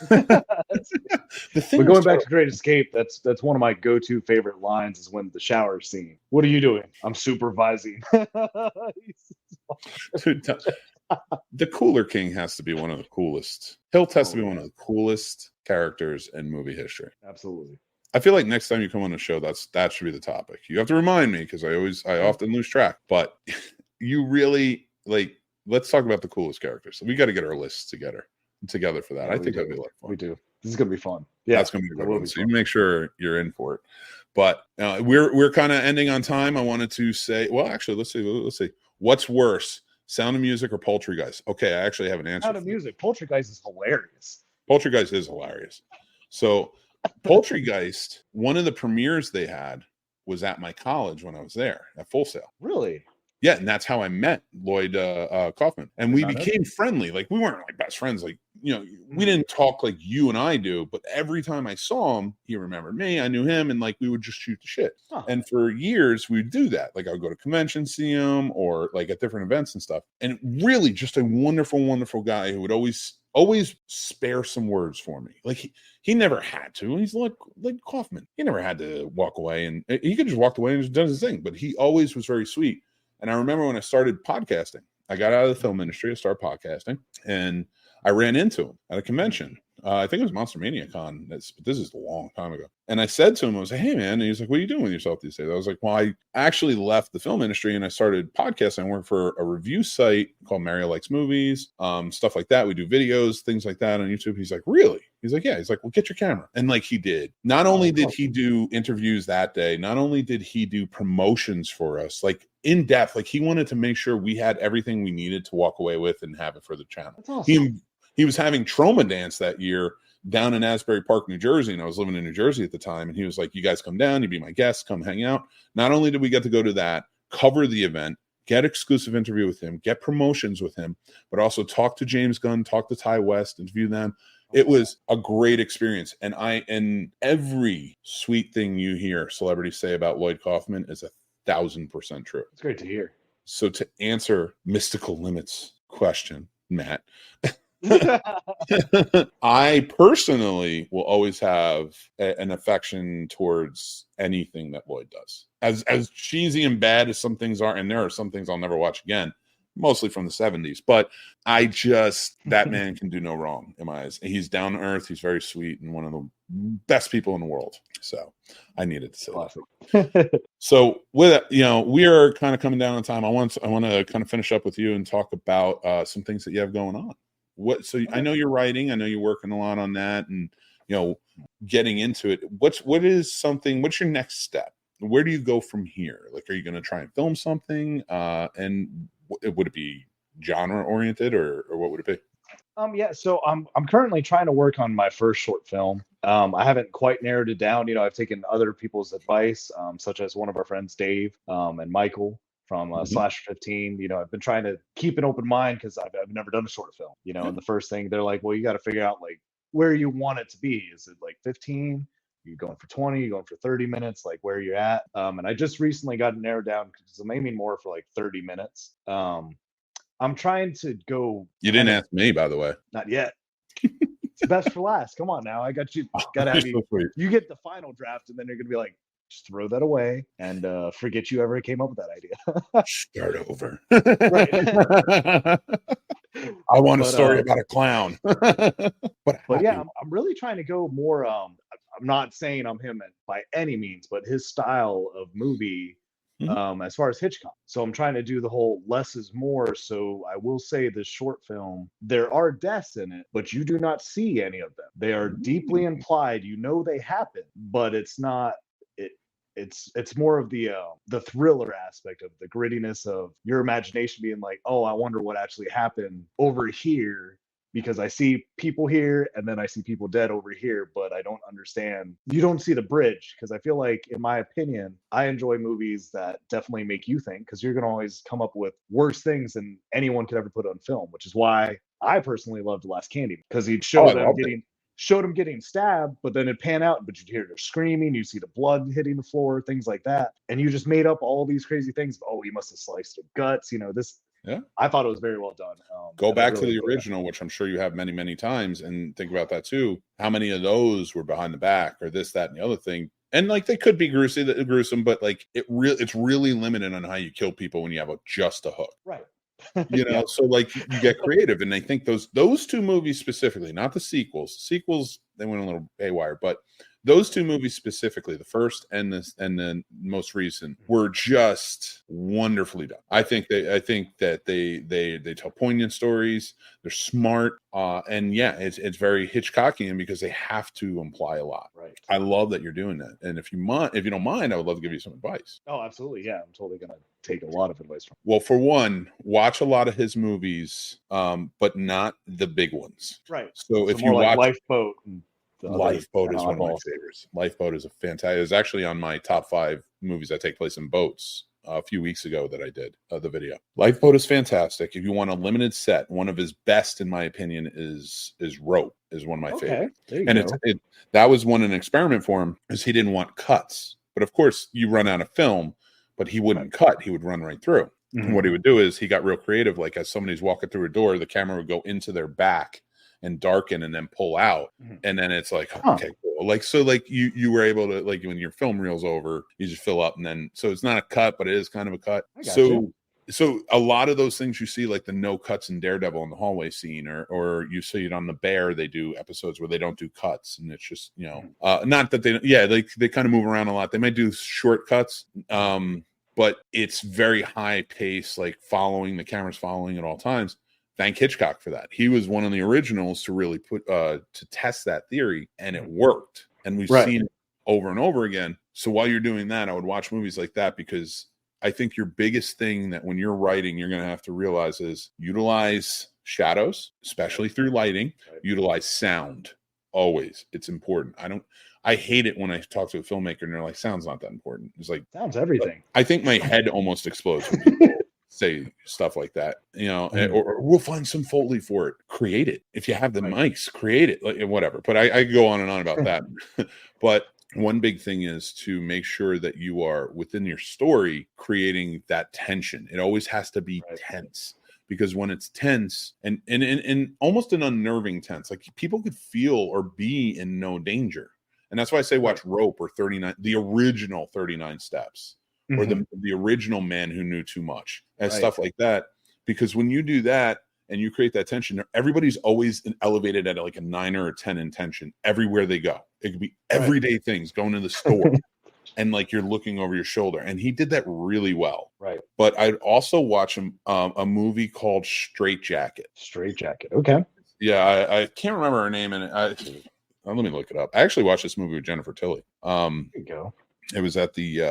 But going back to Great Escape, that's one of my go-to favorite lines is when the shower scene. What are you doing? I'm supervising. The Cooler King has to be one of the coolest. Hilt has to be one of the coolest characters in movie history. Absolutely. I feel like next time you come on the show, that should be the topic. You have to remind me because I often lose track. But you really let's talk about the coolest characters. We got to get our lists together for that. I think that'd be a lot of fun. We do. This is gonna be fun. Yeah, that's gonna be a good one. So you make sure you're in for it. But we're kind of ending on time. I wanted to say, well, actually, let's see. What's worse, Sound of Music or Poultrygeist? Okay, I actually have an answer. Sound of Music. Poultrygeist is hilarious. Poultrygeist is hilarious. So Poultrygeist, one of the premieres they had was at my college when I was there at Full Sail. Really? Yeah, and that's how I met Lloyd Kaufman, and we became friendly. Like, we weren't best friends. Like, we didn't talk like you and I do, but every time I saw him, he remembered me. I knew him, and we would just shoot the shit. Huh. And for years, we would do that. Like, I would go to conventions, see him, or at different events and stuff. And really, just a wonderful, wonderful guy who would always spare some words for me. Like, he never had to. He's like Kaufman. He never had to walk away, and he could just walk away and just done his thing. But he always was very sweet. And I remember when I started podcasting, I got out of the film industry, I started podcasting, and I ran into him at a convention. I think it was Monster Mania Con, but this is a long time ago. And I said to him, I was like, hey, man. And he was like, what are you doing with yourself these days? I was like, well, I actually left the film industry and I started podcasting. I work for a review site called Mario Likes Movies, stuff like that. We do videos, things like that on YouTube. He's like, really? He's like, yeah. He's like, well, get your camera. And he did. Not only did he do interviews that day, not only did he do promotions for us, in depth, he wanted to make sure we had everything we needed to walk away with and have it for the channel. That's awesome. He was having Trauma Dance that year down in Asbury Park, New Jersey, and I was living in New Jersey at the time, and he was like, you guys come down, you be my guest, come hang out. Not only did we get to go to that, cover the event, get exclusive interview with him, get promotions with him, but also talk to James Gunn, talk to Ty West, interview them. It was a great experience. And every sweet thing you hear celebrities say about Lloyd Kaufman is 1,000% true. It's great to hear. So to answer Mystical Limits question, Matt, I personally will always have an affection towards anything that Lloyd does. As cheesy and bad as some things are, and there are some things I'll never watch again, mostly from the 70s, but that man can do no wrong in my eyes. He's down to earth, he's very sweet, and one of the best people in the world. So I needed to say that. So with we are kind of coming down on time. I want to kind of finish up with you and talk about some things that you have going on. I know you're writing, I know you're working a lot on that, and getting into it. What's your next step? Where do you go from here? Are you going to try and film something? And would it be genre oriented, or what would it be? Yeah, so I'm currently trying to work on my first short film. I haven't quite narrowed it down. I've taken other people's advice, such as one of our friends, Dave, and Michael from Mhm. Slash 15. I've been trying to keep an open mind because I've never done a short film. Yeah. And the first thing they're like, well, you got to figure out like where you want it to be. Is it like 15? You going for 20? You going for 30 minutes? Like where you're at? And I just recently got it narrowed down because I'm aiming more for like 30 minutes. I'm trying to go. You didn't ask me, by the way. Not yet. It's best for last. Come on now. I got you. Got to have you. So You get the final draft, and then you're going to be like, just throw that away and forget you ever came up with that idea. Start over. Right. I want a story about a clown. But yeah, I'm really trying to go more. I'm not saying I'm him by any means, but his style of movie. As far as Hitchcock. So I'm trying to do the whole less is more. So I will say this short film, there are deaths in it, but you do not see any of them. They are deeply implied. They happen, but it's not it's more of the thriller aspect of the grittiness of your imagination being like, oh, I wonder what actually happened over here. Because I see people here and then I see people dead over here, but I don't understand. You don't see the bridge because I feel like, in my opinion, I enjoy movies that definitely make you think because you're going to always come up with worse things than anyone could ever put on film, which is why I personally loved The Last Candyman because he'd show them getting stabbed, but then it'd pan out, but you'd hear them screaming, you see the blood hitting the floor, things like that. And you just made up all these crazy things. Oh, he must have sliced her guts, this. Yeah, I thought it was very well done. Go back to the original, which I'm sure you have many, many times, and think about that too. How many of those were behind the back, or this, that, and the other thing? And like they could be gruesome, but like it's really limited on how you kill people when you have just a hook, right? Yeah. So like you get creative, and I think those two movies specifically, not the sequels. Sequels they went a little haywire, but those two movies specifically, the first and the most recent, were just wonderfully done. I think that they tell poignant stories. They're smart, and yeah, it's very Hitchcockian because they have to imply a lot. Right. I love that you're doing that, and if you don't mind, I would love to give you some advice. Oh, absolutely, yeah. I'm totally gonna take a lot of advice from. Well, for one, watch a lot of his movies, but not the big ones. Right. So if you watch Lifeboat. Lifeboat is one of my favorites. Lifeboat is a fantastic. It was actually on my top 5 movies that take place in boats a few weeks ago that I did the video. Lifeboat is fantastic. If you want a limited set, one of his best, in my opinion, is Rope. Is one of my favorites. And that was an experiment for him, because he didn't want cuts. But of course, you run out of film, but he wouldn't cut. He would run right through. Mm-hmm. And what he would do is he got real creative. Like as somebody's walking through a door, the camera would go into their back and darken and then pull out. And then it's like, okay, cool. Like, so like you were able to, like when your film reel's over, you just fill up, and then, so it's not a cut, but it is kind of a cut. So a lot of those things you see, like the no cuts in Daredevil in the hallway scene, or you see it on The Bear, they do episodes where they don't do cuts, and it's just, not that they kind of move around a lot. They might do short cuts, but it's very high pace, like the camera's following at all times. Thank Hitchcock for that. He was one of the originals to really put to test that theory, and it worked. And we've seen it over and over again. So while you're doing that, I would watch movies like that, because I think your biggest thing that when you're writing, you're going to have to realize is utilize shadows, especially through lighting, utilize sound. Always. It's important. I hate it when I talk to a filmmaker and they're like, sound's not that important. It's like, sound's everything. I think my head almost explodes when people say stuff like that, or we'll find some Foley for it. Create it. If you have the mics, create it, like, whatever. But I go on and on about that. But one big thing is to make sure that you are within your story creating that tension. It always has to be tense, because when it's tense and almost an unnerving tense, like people could feel or be in no danger. And that's why I say watch Rope or 39, the original 39 Steps. Or the original Man Who Knew Too Much, and stuff like that. Because when you do that and you create that tension, everybody's always elevated at like a 9 or a 10 in tension everywhere they go. It could be everyday things, going to the store and like you're looking over your shoulder. And he did that really well. Right. But I'd also watch a movie called Straight Jacket. Okay. Yeah, I can't remember her name in it. Let me look it up. I actually watched this movie with Jennifer Tilly. There you go. It was at the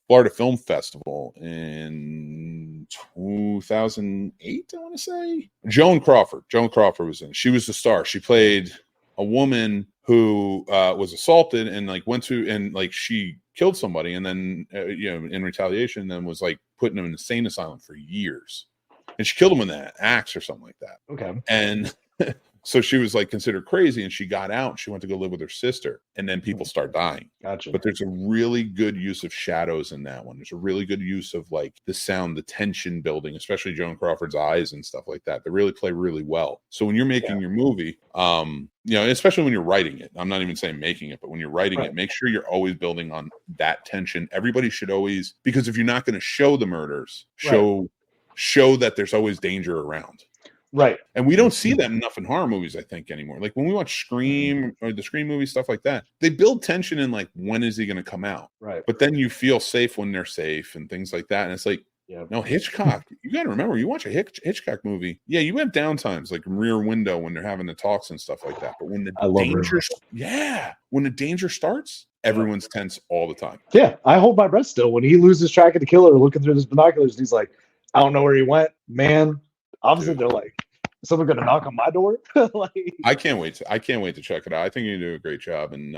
Florida Film Festival in 2008, I want to say. Joan Crawford was in. She was the star. She played a woman who was assaulted and like went to and like she killed somebody and then in retaliation then was like putting him in an insane asylum for years, and she killed him with an axe or something like that. Okay. And so she was like considered crazy, and she got out and she went to go live with her sister, and then people start dying. Gotcha. But there's a really good use of shadows in that one. There's a really good use of like the sound, the tension building, especially Joan Crawford's eyes and stuff like that. They really play really well. So when you're making your movie, especially when you're writing it, I'm not even saying making it, but when you're writing it, make sure you're always building on that tension. Everybody should always, because if you're not going to show the murders, show that there's always danger around. Right. And we don't see that enough in horror movies, I think, anymore. Like when we watch Scream or the Scream movies, stuff like that, they build tension in like, when is he going to come out? Right. But then you feel safe when they're safe and things like that. And it's like, no, Hitchcock, you got to remember, you watch a Hitchcock movie. Yeah, you have downtimes like Rear Window when they're having the talks and stuff like that. But when when the danger starts, everyone's tense all the time. Yeah, I hold my breath still. When he loses track of the killer looking through his binoculars, and he's like, I don't know where he went, man. Obviously, they're like, is someone going to knock on my door? I can't wait to check it out. I think you do a great job. And,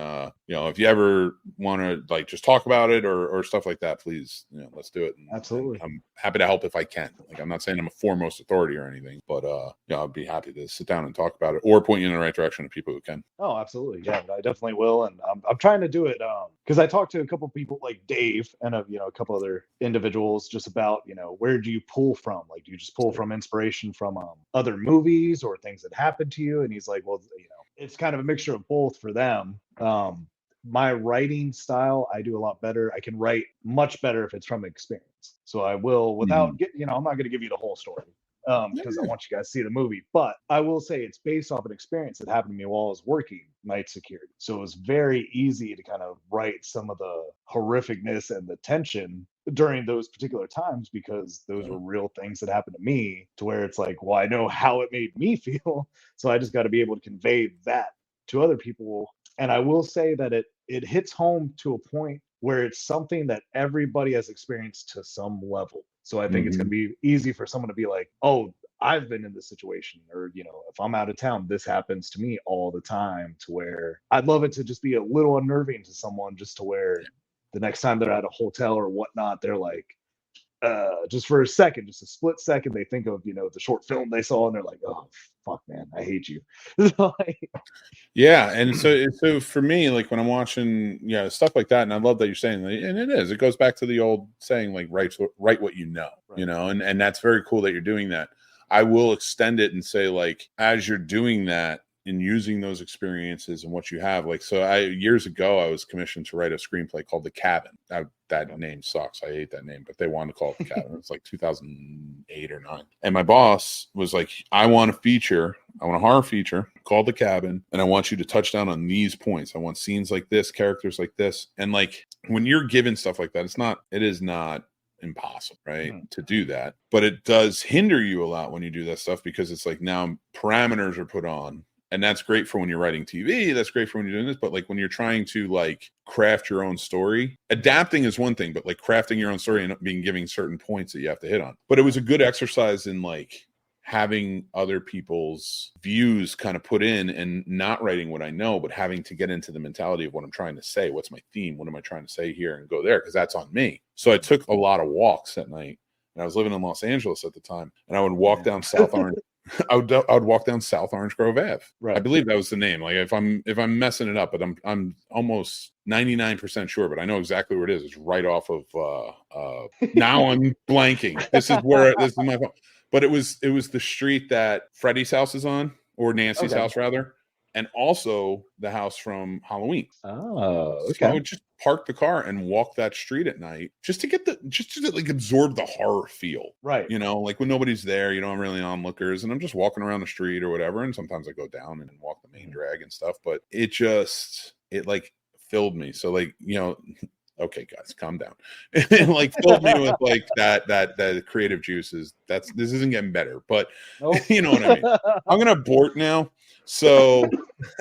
if you ever want to like just talk about it or stuff like that, please, let's do it. And, absolutely. I'm happy to help if I can. Like, I'm not saying I'm a foremost authority or anything, but, I'd be happy to sit down and talk about it or point you in the right direction of people who can. Oh, absolutely. Yeah, I definitely will. And I'm trying to do it because I talked to a couple of people like Dave and a couple other individuals just about, where do you pull from? Like, do you just pull from inspiration from other movies or things that happened to you? And he's like, well, it's kind of a mixture of both for them. My writing style, I do a lot better. I can write much better if it's from experience. So I will, without I'm not going to give you the whole story because I want you guys to see the movie. But I will say it's based off an experience that happened to me while I was working night security. So it was very easy to kind of write some of the horrificness and the tension during those particular times because those were real things that happened to me, to where it's like, well, I know how it made me feel. So I just got to be able to convey that to other people. And I will say that it hits home to a point where it's something that everybody has experienced to some level. So I think it's going to be easy for someone to be like, oh, I've been in this situation, or, if I'm out of town, this happens to me all the time, to where I'd love it to just be a little unnerving to someone, just to where the next time they're at a hotel or whatnot, they're like, just for a second, just a split second, they think of, the short film they saw and they're like, oh, fuck, man, I hate you. Yeah. And so for me, like when I'm watching, stuff like that, and I love that you're saying, and it goes back to the old saying, like, write what you know, and that's very cool that you're doing that. I will extend it and say, like, as you're doing that and using those experiences and what you have, like, so years ago, I was commissioned to write a screenplay called The Cabin. That name sucks. I hate that name, but they wanted to call it The Cabin. It's like 2008 or 9. And my boss was like, I want a horror feature called The Cabin. And I want you to touch down on these points. I want scenes like this, characters like this. And like, when you're given stuff like that, it is not impossible, right, to do that. But it does hinder you a lot when you do that stuff, because it's like now parameters are put on. And that's great for when you're writing TV. That's great for when you're doing this. But like when you're trying to like craft your own story, adapting is one thing, but like crafting your own story and giving certain points that you have to hit on. But it was a good exercise in like having other people's views kind of put in, and not writing what I know, but having to get into the mentality of what I'm trying to say. What's my theme? What am I trying to say here? And go there, because that's on me. So I took a lot of walks at night, and I was living in Los Angeles at the time, and I would walk down South Orange. I would walk down South Orange Grove Ave. Right. I believe that was the name. Like if I'm messing it up, but I'm almost 99% sure, but I know exactly where it is. It's right off of now I'm blanking. This is my phone. But it was the street that Freddie's house is on, or Nancy's house rather, and also the house from Halloween. Oh, okay. So I would just park the car and walk that street at night just to like absorb the horror feel. Right. Like when nobody's there, I'm really onlookers, and I'm just walking around the street or whatever. And sometimes I go down and walk the main drag and stuff, but it like filled me. So like, okay, guys, calm down. It like filled me with like that creative juices. This isn't getting better, but you know what I mean? I'm going to abort now. So,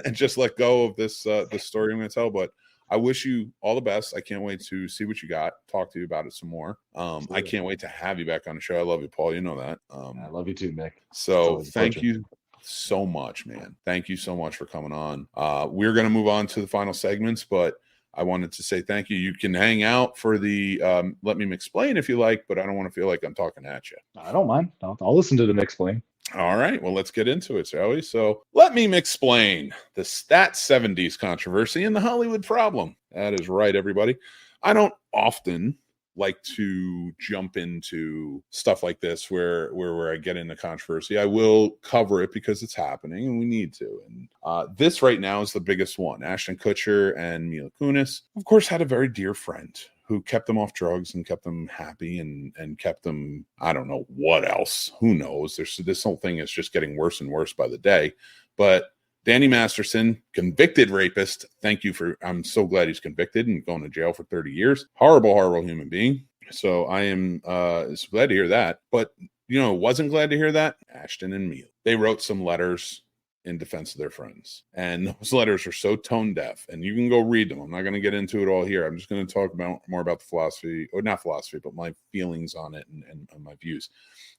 and just let go of this story I'm going to tell, but I wish you all the best. I can't wait to see what you got, talk to you about it some more. I can't wait to have you back on the show. I love you, Paul. You know that. I love you too, Mick. So thank you so much, man. Thank you so much for coming on. We're going to move on to the final segments, but I wanted to say thank you. You can hang out for the Let Me Micksplain if you like, but I don't want to feel like I'm talking at you. I don't mind. I'll listen to the Micksplain. All right. Well, let's get into it, shall we? So let me explain the Stat 70s controversy and the Hollywood problem. That is right, everybody. I don't often like to jump into stuff like this where I get into controversy. I will cover it because it's happening and we need to. And this right now is the biggest one. Ashton Kutcher and Mila Kunis, of course, had a very dear friend who kept them off drugs and kept them happy and kept them, I don't know what else. Who knows? This whole thing is just getting worse and worse by the day. But Danny Masterson, convicted rapist. I'm so glad he's convicted and going to jail for 30 years. Horrible, horrible human being. So I am so glad to hear that. But, wasn't glad to hear that? Ashton and Mila. They wrote some letters in defense of their friends. And those letters are so tone deaf. And you can go read them. I'm not going to get into it all here. I'm just going to talk more about the philosophy, or not philosophy, but my feelings on it and my views.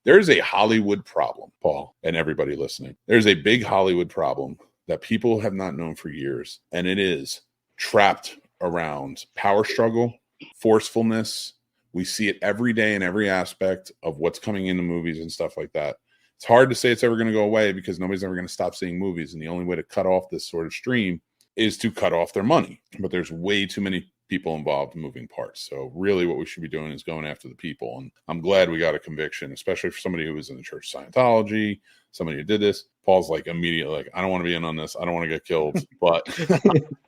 There's a Hollywood problem, Paul, and everybody listening. There's a big Hollywood problem that people have not known for years, and it is trapped around power struggle, forcefulness. We see it every day in every aspect of what's coming into movies and stuff like that. It's hard to say it's ever going to go away because nobody's ever going to stop seeing movies, and the only way to cut off this sort of stream is to cut off their money. But there's way too many people involved in moving parts. So really what we should be doing is going after the people. And I'm glad we got a conviction, especially for somebody who was in the Church of Scientology, somebody who did this. Paul's like immediately like, I don't want to be in on this. I don't want to get killed, but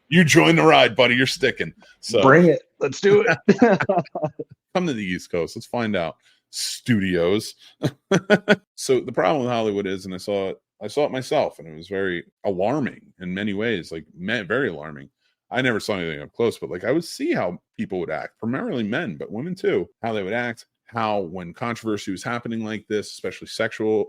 you join the ride, buddy. You're sticking. So bring it. Let's do it. Come to the East Coast. Let's find out. Studios. So the problem with Hollywood is, and I saw it myself, and it was very alarming in many ways, like very alarming. I never saw anything up close, but like I would see how people would act, primarily men, but women too, how they would act, how when controversy was happening like this, especially sexual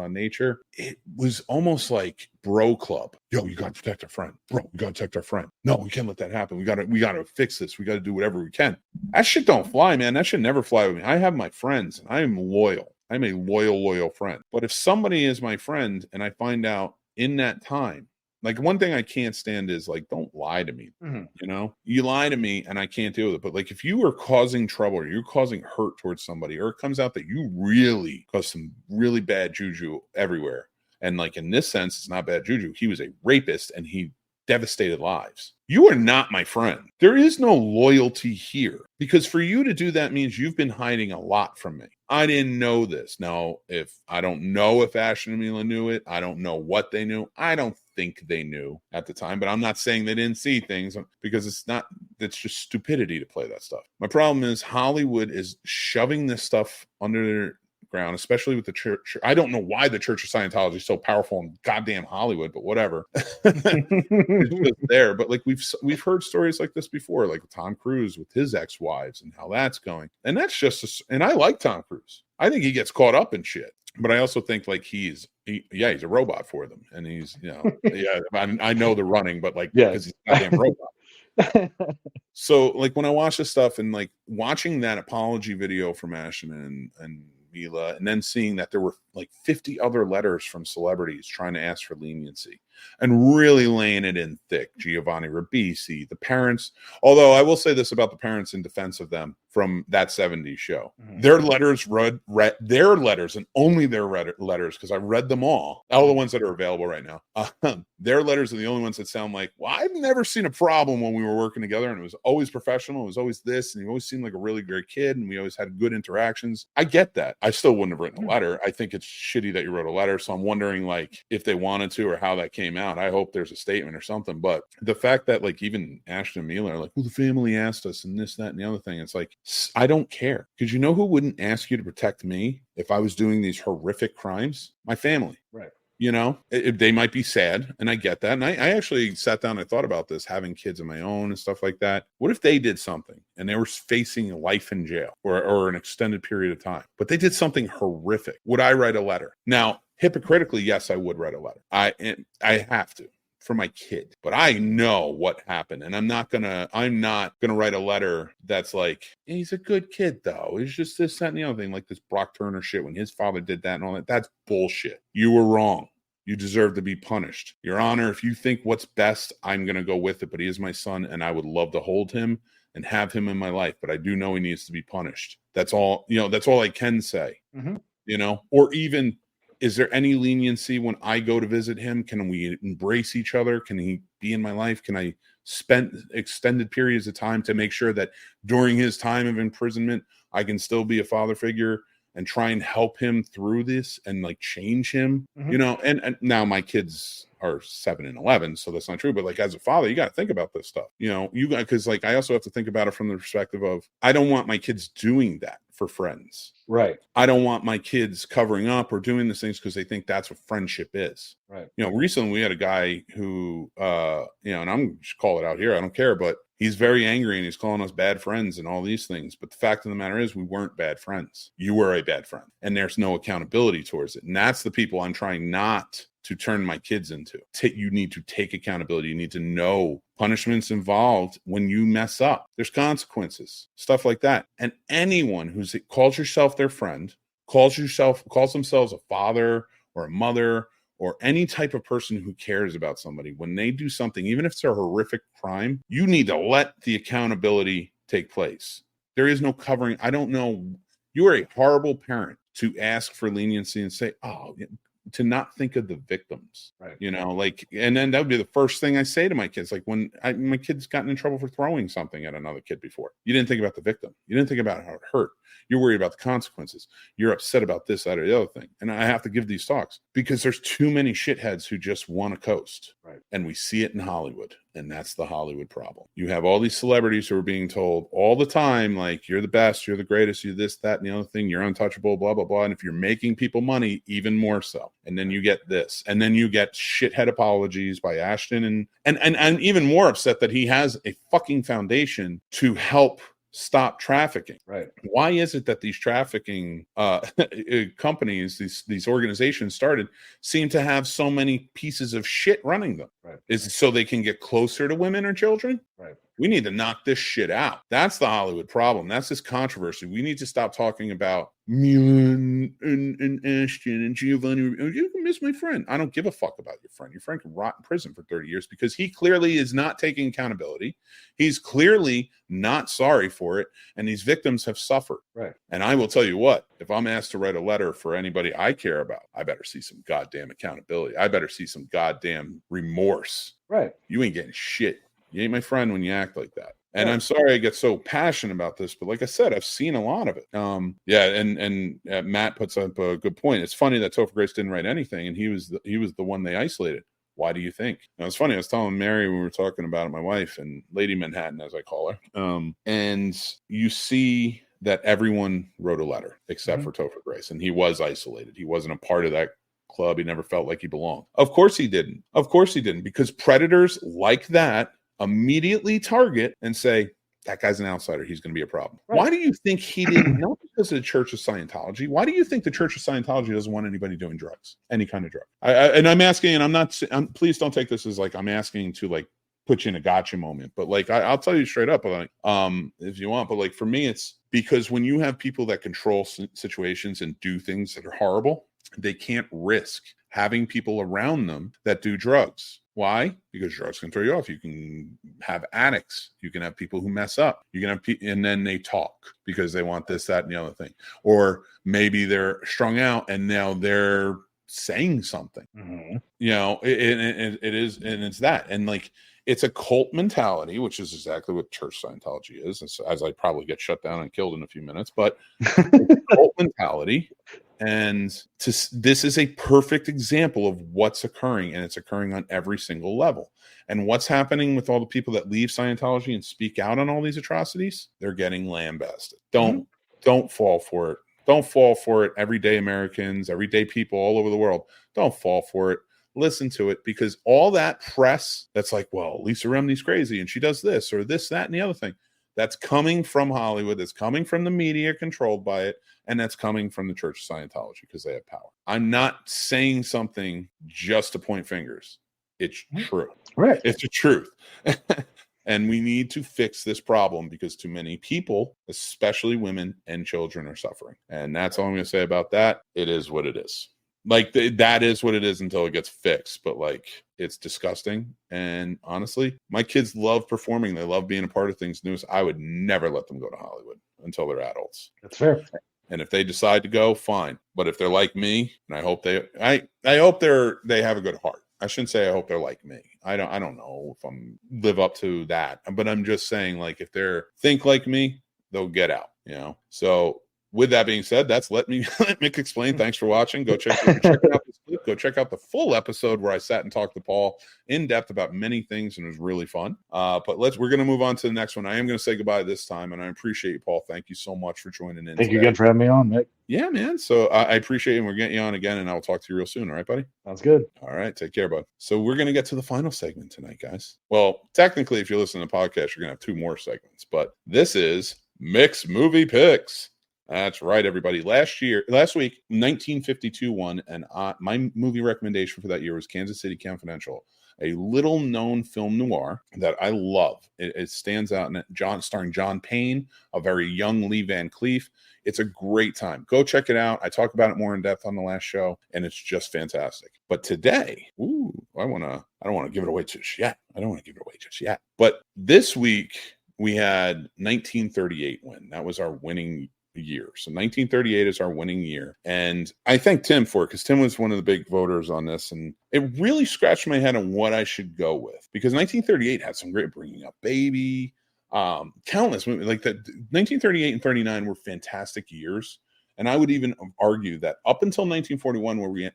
nature, it was almost like bro club. Yo, you got to protect our friend. Bro, we got to protect our friend. No, we can't let that happen. We got to fix this. We got to do whatever we can. That shit don't fly, man. That should never fly with me. I have my friends and I am loyal. I'm a loyal friend. But if somebody is my friend and I find out in that time, like one thing I can't stand is like, don't lie to me. Mm-hmm. You lie to me and I can't deal with it. But like, if you are causing trouble or you're causing hurt towards somebody, or it comes out that you really caused some really bad juju everywhere. And like, in this sense, it's not bad juju. He was a rapist and he devastated lives. You are not my friend. There is no loyalty here, because for you to do that means you've been hiding a lot from me. I didn't know this. Now, I don't know if Ashton and Mila knew it. I don't know what they knew. I don't think they knew at the time, but I'm not saying they didn't see things, because it's just stupidity to play that stuff. My problem is Hollywood is shoving this stuff under their ground, especially with the church. I don't know why the Church of Scientology is so powerful in goddamn Hollywood, but whatever. It's just there. But like we've heard stories like this before, like Tom Cruise with his ex-wives and how that's going. And that's and I like Tom Cruise. I think he gets caught up in shit. But I also think like he's a robot for them. And he's, I know they're running, but like, because he's a goddamn robot. So like when I watch this stuff and like watching that apology video from Ashton and Mila, and then seeing that there were like 50 other letters from celebrities trying to ask for leniency and really laying it in thick. Giovanni Ribisi, the parents, although I will say this about the parents in defense of them from that 70s show. Mm-hmm. Their letters read their letters, and only their letters, because I read them all the ones that are available right now. Their letters are the only ones that sound like, well, I've never seen a problem when we were working together, and it was always professional. It was always this, and he always seemed like a really great kid, and we always had good interactions. I get that. I still wouldn't have written a letter. I think it's shitty that you wrote a letter, so I'm wondering like if they wanted to or how that came out. I hope there's a statement or something. But the fact that like even Ashton and Mila are like, well, the family asked us and this, that, and the other thing. It's like, I don't care. Because you know who wouldn't ask you to protect me if I was doing these horrific crimes? My family. Right. They might be sad, and I get that. And I actually sat down and thought about this, having kids of my own and stuff like that. What if they did something and they were facing life in jail or an extended period of time, but they did something horrific? Would I write a letter? Now, hypocritically, yes, I would write a letter. I have to, for my kid, but I know what happened, and I'm not gonna write a letter that's like, he's a good kid though, he's just this, that, and the other thing, like this Brock Turner shit when his father did that and all that. That's bullshit. You were wrong. You deserve to be punished. Your Honor, if you think what's best, I'm going to go with it, but he is my son, and I would love to hold him and have him in my life, but I do know he needs to be punished. That's all, that's all I can say, or even, is there any leniency when I go to visit him? Can we embrace each other? Can he be in my life? Can I spend extended periods of time to make sure that during his time of imprisonment, I can still be a father figure and try and help him through this and like change him, and now my kids are 7 and 11, so that's not true. But like, as a father, you got to think about this stuff, because like, I also have to think about it from the perspective of, I don't want my kids doing that for friends. Right. I don't want my kids covering up or doing these things because they think that's what friendship is. Right. Recently we had a guy who, and I'm just call it out here, I don't care, but he's very angry and he's calling us bad friends and all these things. But the fact of the matter is, we weren't bad friends. You were a bad friend, and there's no accountability towards it. And that's the people I'm trying not to turn my kids into. You need to take accountability. You need to know punishments involved when you mess up. There's consequences, stuff like that. And anyone who calls yourself their friend, calls themselves a father or a mother or any type of person who cares about somebody, when they do something, even if it's a horrific crime, you need to let the accountability take place. There is no covering. I don't know. You are a horrible parent to ask for leniency and say, to not think of the victims, right? And then that would be the first thing I say to my kids. Like, when my kid's gotten in trouble for throwing something at another kid before, you didn't think about the victim. You didn't think about how it hurt. You're worried about the consequences. You're upset about this, that, or the other thing. And I have to give these talks because there's too many shitheads who just want to coast. Right. And we see it in Hollywood. And that's the Hollywood problem. You have all these celebrities who are being told all the time, like, you're the best, you're the greatest, you're this, that, and the other thing, you're untouchable, blah, blah, blah. And if you're making people money, even more so. And then you get this. And then you get shithead apologies by Ashton. And even more upset that he has a fucking foundation to help stop trafficking. Right. Why is it that these trafficking companies, these organizations seem to have so many pieces of shit running them? Right. Is it so they can get closer to women or children? Right. We need to knock this shit out. That's the Hollywood problem. That's this controversy. We need to stop talking about Mila and Ashton and Giovanni. You can miss my friend. I don't give a fuck about your friend. Your friend can rot in prison for 30 years because he clearly is not taking accountability. He's clearly not sorry for it. And these victims have suffered. Right. And I will tell you what, if I'm asked to write a letter for anybody I care about, I better see some goddamn accountability. I better see some goddamn remorse. Right. You ain't getting shit. You ain't my friend when you act like that. And I'm sorry I get so passionate about this, but like I said, I've seen a lot of it. And Matt puts up a good point. It's funny that Topher Grace didn't write anything, and he was the one they isolated. Why do you think? Now, it's funny. I was telling Mary when we were talking about it, my wife, and Lady Manhattan, as I call her. And you see that everyone wrote a letter except for Topher Grace, and he was isolated. He wasn't a part of that club. He never felt like he belonged. Of course he didn't. Because predators like that immediately target and say, that guy's an outsider. He's going to be a problem. Right. Why do you think he didn't? Not because of the Church of Scientology. Why do you think the Church of Scientology doesn't want anybody doing drugs, any kind of drug? I'm asking, and please don't take this as like I'm asking to like put you in a gotcha moment. But like I'll tell you straight up, like if you want. But like for me, it's because when you have people that control situations and do things that are horrible, they can't risk having people around them that do drugs. Why? Because drugs can throw you off. You can have addicts. You can have people who mess up. You can have and then they talk because they want this, that, and the other thing. Or maybe they're strung out and now they're saying something. Mm-hmm. It is, and it's that. And like, it's a cult mentality, which is exactly what Church Scientology is, as I probably get shut down and killed in a few minutes. But it's a cult mentality. And this is a perfect example of what's occurring, and it's occurring on every single level. And what's happening with all the people that leave Scientology and speak out on all these atrocities? They're getting lambasted. Don't fall for it. Don't fall for it. Everyday Americans, everyday people all over the world, don't fall for it. Listen to it, because all that press that's like, well, Lisa Remney's crazy and she does this or this, that, and the other thing, that's coming from Hollywood, that's coming from the media controlled by it, and that's coming from the Church of Scientology because they have power. I'm not saying something just to point fingers. It's true. Right. It's the truth. And we need to fix this problem because too many people, especially women and children, are suffering. And that's all I'm going to say about that. It is what it is. Like that is what it is until it gets fixed. But like, it's disgusting. And honestly, my kids love performing. They love being a part of things new. I would never let them go to Hollywood until they're adults. That's fair. And if they decide to go, fine. But if they're like me, and I hope I hope they have a good heart. I shouldn't say I hope they're like me. I don't know if I'm live up to that. But I'm just saying, like, if they're think like me, they'll get out, you know. So with that being said, let Mick explain. Thanks for watching. Go check out this clip. Go check out the full episode where I sat and talked to Paul in depth about many things, and it was really fun. But we're going to move on to the next one. I am going to say goodbye this time, and I appreciate you, Paul. Thank you so much for joining in. Thank you again for having me on, Mick. Yeah, man. So I appreciate it. And we're getting you on again, and I will talk to you real soon. All right, buddy? Sounds good. All right. Take care, bud. So we're going to get to the final segment tonight, guys. Well, technically, if you listen to the podcast, you're going to have 2 more segments, but this is Mick's Movie Picks. That's right, everybody. Last week, 1952 won, and my movie recommendation for that year was Kansas City Confidential, a little-known film noir that I love. It stands out in it. Starring John Payne, a very young Lee Van Cleef. It's a great time. Go check it out. I talk about it more in depth on the last show, and it's just fantastic. But today, I don't want to give it away just yet. But this week, we had 1938 win. That was our winning year. So 1938 is our winning year. And I thank Tim for it because Tim was one of the big voters on this. And it really scratched my head on what I should go with because 1938 had some great Bringing Up Baby, countless movies. Like that 1938 and 39 were fantastic years. And I would even argue that up until 1941, where we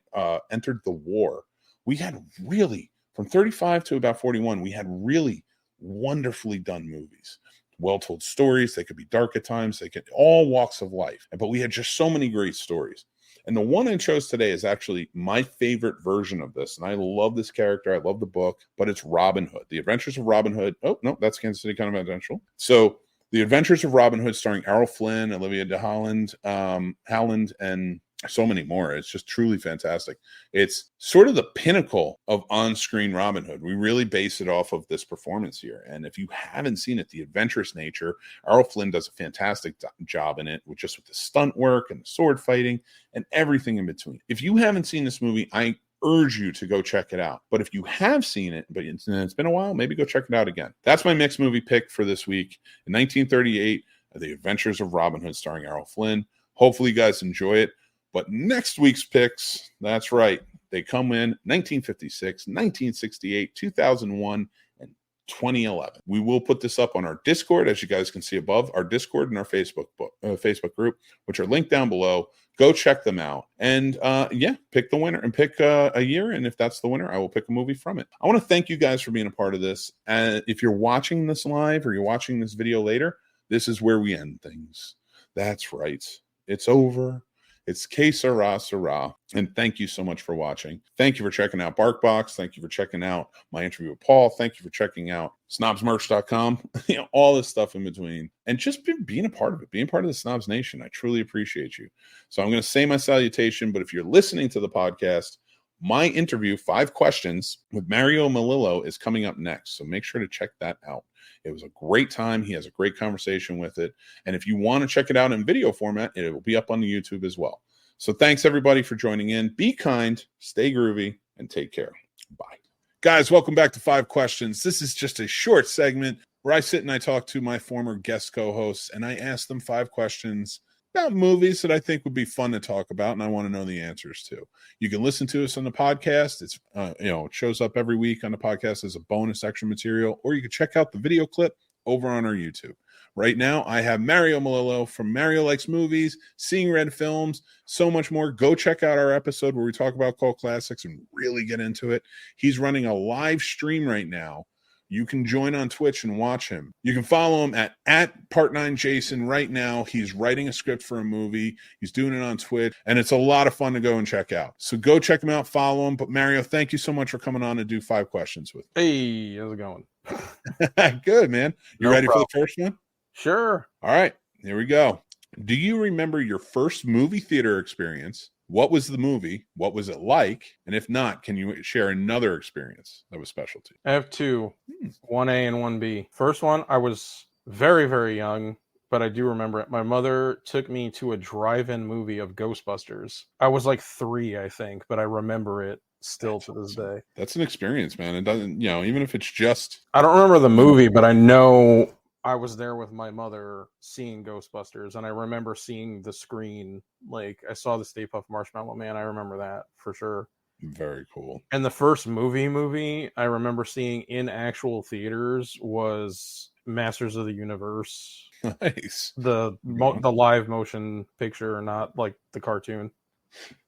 entered the war, we had really, from 35 to about 41, we had really wonderfully done movies. Well-told stories. They could be dark at times. They could all walks of life. But we had just so many great stories. And the one I chose today is actually my favorite version of this. And I love this character. I love the book. But it's Robin Hood. The Adventures of Robin Hood. Oh, no, that's Kansas City Confidential. So The Adventures of Robin Hood, starring Errol Flynn, Olivia de Howland, and so many more. It's just truly fantastic. It's sort of the pinnacle of on-screen Robin Hood. We really base it off of this performance here. And if you haven't seen it, the adventurous nature, Errol Flynn does a fantastic job in it with the stunt work and the sword fighting and everything in between. If you haven't seen this movie, I urge you to go check it out. But if you have seen it, but it's been a while, maybe go check it out again. That's my mixed movie pick for this week. In 1938, The Adventures of Robin Hood, starring Errol Flynn. Hopefully you guys enjoy it. But next week's picks, that's right, they come in 1956, 1968, 2001, and 2011. We will put this up on our Discord, as you guys can see above, our Discord and our Facebook group, which are linked down below. Go check them out. And pick the winner and pick a year. And if that's the winner, I will pick a movie from it. I want to thank you guys for being a part of this. If you're watching this live or you're watching this video later, this is where we end things. That's right. It's over. It's que sera, sera. And thank you so much for watching. Thank you for checking out BarkBox. Thank you for checking out my interview with Paul. Thank you for checking out snobsmerch.com. All this stuff in between. And just being a part of it, being part of the Snobs Nation. I truly appreciate you. So I'm going to say my salutation, but if you're listening to the podcast, my interview, 5 questions with Mario Melillo, is coming up next. So make sure to check that out. It was a great time. He has a great conversation with it. And if you want to check it out in video format, it will be up on the YouTube as well. So thanks, everybody, for joining in. Be kind, stay groovy, and take care. Bye. Guys, welcome back to 5 Questions. This is just a short segment where I sit and I talk to my former guest co-hosts, and I ask them 5 questions about movies that I think would be fun to talk about, and I want to know the answers to. You can listen to us on the podcast. It's it shows up every week on the podcast as a bonus extra material, or you can check out the video clip over on our YouTube. Right now, I have Mario Melillo from Mario Likes Movies, Seeing Red Films, so much more. Go check out our episode where we talk about cult classics and really get into it. He's running a live stream right now. You can join on Twitch and watch him. You can follow him at Part9Jason right now. He's writing a script for a movie. He's doing it on Twitch, and it's a lot of fun to go and check out. So go check him out, follow him. But Mario, thank you so much for coming on to do 5 questions with me. Hey, how's it going? Good, man. You ready for the first one? Sure. All right, here we go. Do you remember your first movie theater experience, What was the movie? What was it like? And if not, can you share another experience that was special to you? I have two, 1A and 1B. First one, I was very, very young, but I do remember it. My mother took me to a drive-in movie of Ghostbusters. I was like 3, I think, but I remember it still to this day. That's an experience, man. It doesn't, even if it's just... I don't remember the movie, but I know I was there with my mother seeing Ghostbusters, and I remember seeing the screen. Like, I saw the Stay Puft Marshmallow Man. I remember that for sure. Very cool. And the first movie I remember seeing in actual theaters was Masters of the Universe. Nice. The live motion picture, not like the cartoon.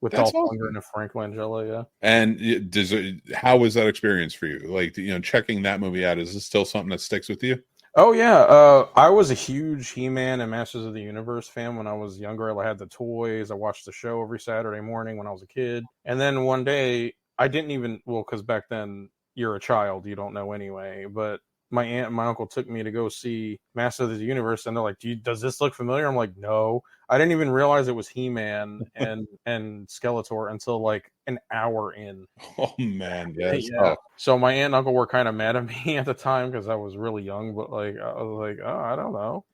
With Dolph Lundgren and Frank Langella, yeah. And how was that experience for you? Like, checking that movie out, is this still something that sticks with you? Oh, yeah. I was a huge He-Man and Masters of the Universe fan when I was younger. I had the toys. I watched the show every Saturday morning when I was a kid. And then one day, I didn't even, because back then, you're a child. You don't know anyway. But my aunt and my uncle took me to go see Masters of the Universe. And they're like, does this look familiar? I'm like, no. I didn't even realize it was He-Man and Skeletor until like an hour in. Oh, man. Yes. Yeah. So my aunt and uncle were kind of mad at me at the time because I was really young, but like I was like, oh, I don't know.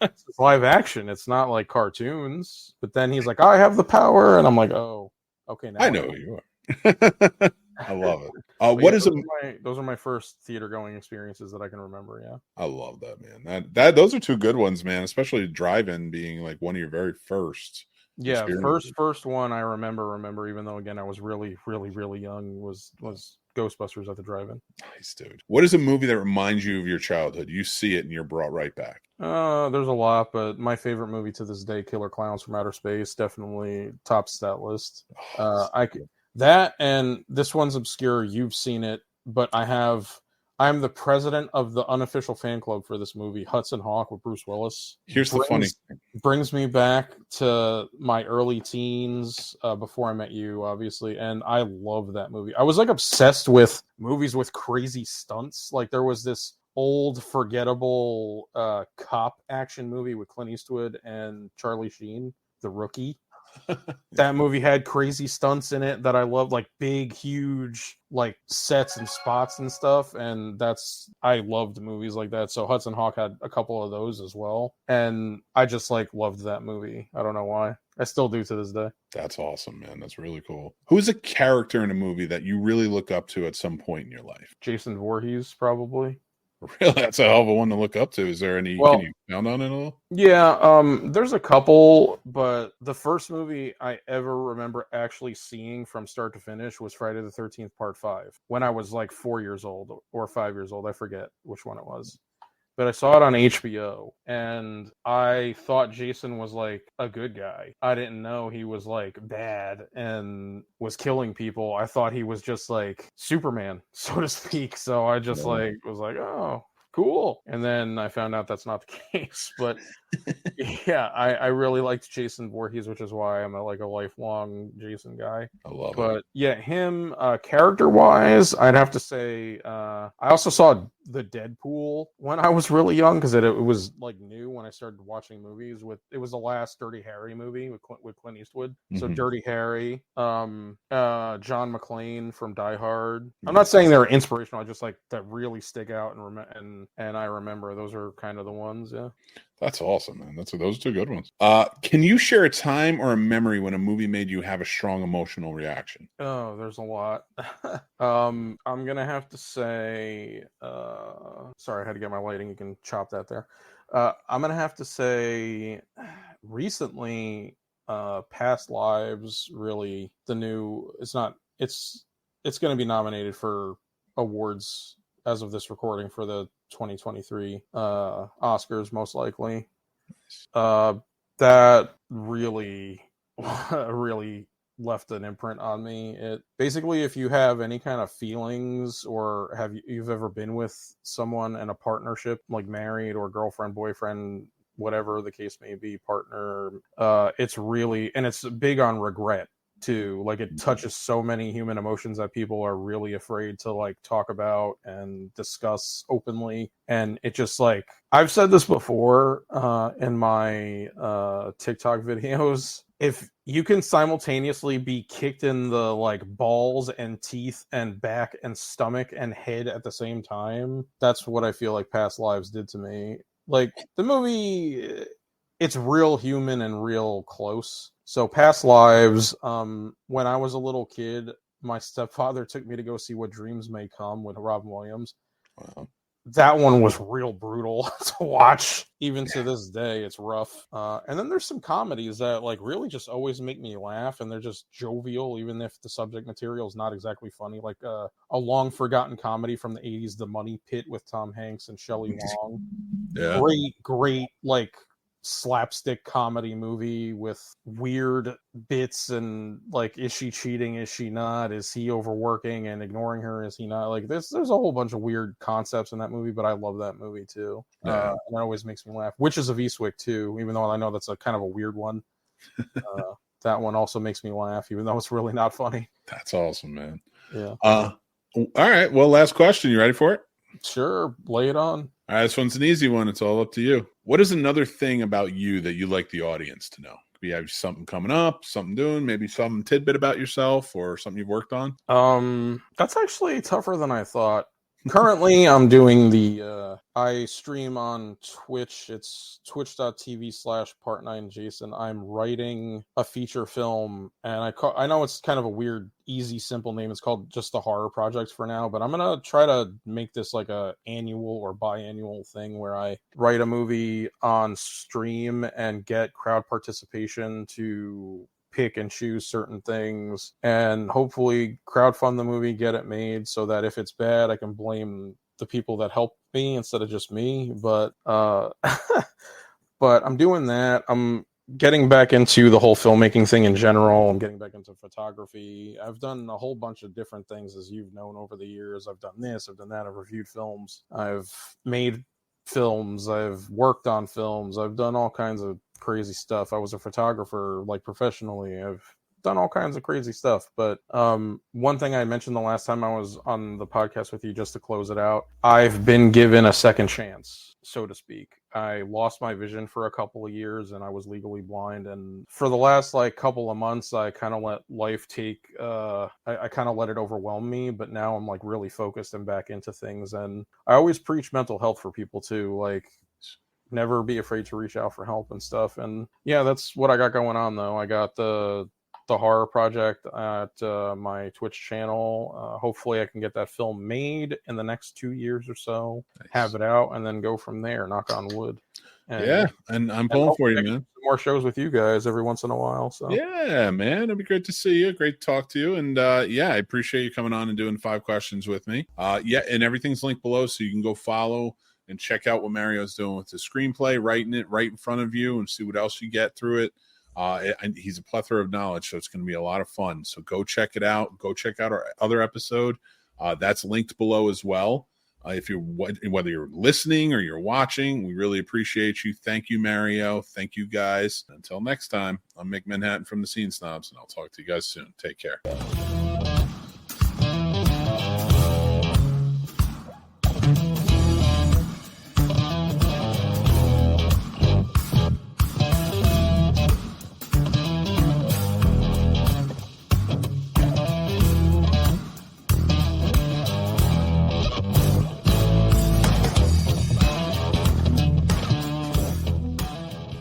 It's live action. It's not like cartoons. But then he's like, I have the power. And I'm like, oh, okay. Now I know who you are. I love it. Those are my first theater going experiences that I can remember. Yeah, I love that, man. Those are two good ones, man. Especially drive-in being like one of your very first. Yeah, first one I remember. Even though again I was really, really, really young, was Ghostbusters at the drive-in. Nice, dude. What is a movie that reminds you of your childhood? You see it and you're brought right back. There's a lot, but my favorite movie to this day, Killer Clowns from Outer Space, definitely tops that list. That, and this one's obscure. You've seen it, but I'm the president of the unofficial fan club for this movie, Hudson Hawk with Bruce Willis. Brings me back to my early teens, before I met you, obviously, and I love that movie. I was like obsessed with movies with crazy stunts. Like there was this old, forgettable cop action movie with Clint Eastwood and Charlie Sheen, The Rookie. That movie had crazy stunts in it that I loved, like big, huge, like sets and spots and stuff. And I loved movies like that. So Hudson Hawk had a couple of those as well. And I just like loved that movie. I don't know why. I still do to this day. That's awesome, man. That's really cool. Who's a character in a movie that you really look up to at some point in your life? Jason Voorhees, probably. Really? That's a hell of a one to look up to. Is there any, can you count on it at all? Yeah, there's a couple, but the first movie I ever remember actually seeing from start to finish was Friday the 13th Part 5, when I was like 4 years old or 5 years old. I forget which one it was. But I saw it on HBO, and I thought Jason was like a good guy. I didn't know he was like bad and was killing people. I thought he was just like Superman, so to speak. So I just was like, oh, cool. And then I found out that's not the case. But yeah, I really liked Jason Voorhees, which is why I'm a lifelong Jason guy. I love it. But yeah, him character wise, I'd have to say I also saw the Deadpool when I was really young, because it was like new when I started watching movies. It was the last Dirty Harry movie with Clint Eastwood. Mm-hmm. So Dirty Harry, John McClane from Die Hard. I'm not saying they're inspirational. I just like that really stick out and I remember those are kind of the ones. Yeah. That's awesome, man. Those are two good ones. Can you share a time or a memory when a movie made you have a strong emotional reaction? Oh, there's a lot. I'm gonna have to say, sorry, I had to get my lighting. You can chop that there. I'm gonna have to say, recently, Past Lives. Really, it's gonna be nominated for awards as of this recording for the 2023 Oscars, most likely. That really really left an imprint on me. It basically, if you have any kind of feelings, or you've ever been with someone in a partnership, like married or girlfriend, boyfriend, whatever the case may be, partner, it's really, and it's big on regret too. Like it touches so many human emotions that people are really afraid to like talk about and discuss openly. And it just like, I've said this before in my TikTok videos. If you can simultaneously be kicked in the like balls and teeth and back and stomach and head at the same time, that's what I feel like Past Lives did to me. Like the movie, it's real human and real close. So Past Lives, when I was a little kid, my stepfather took me to go see What Dreams May Come with Robin Williams. Wow. That one was real brutal to watch. Even to this day, it's rough. And then there's some comedies that like really just always make me laugh, and they're just jovial, even if the subject material is not exactly funny. Like a long forgotten comedy from the 80s, The Money Pit with Tom Hanks and Shelley Long. Yeah. Great, like slapstick comedy movie with weird bits and like, is she cheating, is she not, is he overworking and ignoring her, is he not, like there's a whole bunch of weird concepts in that movie, but I love that movie too. And it always makes me laugh. Witches of Eastwick too, even though I know that's a kind of a weird one. That one also makes me laugh, even though it's really not funny. That's awesome, man. Yeah. All right, well, last question. You ready for it? Sure, lay it on. All right, this one's an easy one. It's all up to you. What is another thing about you that you like the audience to know? Could you have something coming up, something doing, maybe some tidbit about yourself or something you've worked on? That's actually tougher than I thought. Currently, I'm doing I stream on Twitch. It's twitch.tv/part9jason. I'm writing a feature film, and I know it's kind of a weird, easy, simple name. It's called just The Horror Project for now, but I'm going to try to make this like a annual or biannual thing where I write a movie on stream and get crowd participation to pick and choose certain things and hopefully crowdfund the movie, get it made, so that if it's bad, I can blame the people that helped me instead of just me. But but I'm doing that. I'm getting back into the whole filmmaking thing in general. I'm getting back into photography. I've done a whole bunch of different things, as you've known over the years. I've done this, I've done that, I've reviewed films, I've made films, I've worked on films, I've done all kinds of crazy stuff. I was a photographer, like professionally. I've done all kinds of crazy stuff. But one thing I mentioned the last time I was on the podcast with you, just to close it out, I've been given a second chance, so to speak. I lost my vision for a couple of years and I was legally blind, and for the last like couple of months I kind of let life take I kind of let it overwhelm me, but now I'm like really focused and back into things. And I always preach mental health for people too, like never be afraid to reach out for help and stuff. And yeah, that's what I got going on though. I got the Horror Project at my Twitch channel. Hopefully I can get that film made in the next 2 years or so. Nice. Have it out and then go from there, knock on wood. And I'm pulling for you, man. Some more shows with you guys every once in a while. So yeah, man, it'd be great to see you. Great to talk to you. And I appreciate you coming on and doing 5 questions with me. And everything's linked below, so you can go follow and check out what Mario's doing with his screenplay, writing it right in front of you, and see what else you get through it. He's a plethora of knowledge, so it's going to be a lot of fun. So go check it out. Go check out our other episode. That's linked below as well. Whether you're listening or you're watching, we really appreciate you. Thank you, Mario. Thank you, guys. Until next time, I'm Mick Manhattan from the Scene Snobs, and I'll talk to you guys soon. Take care.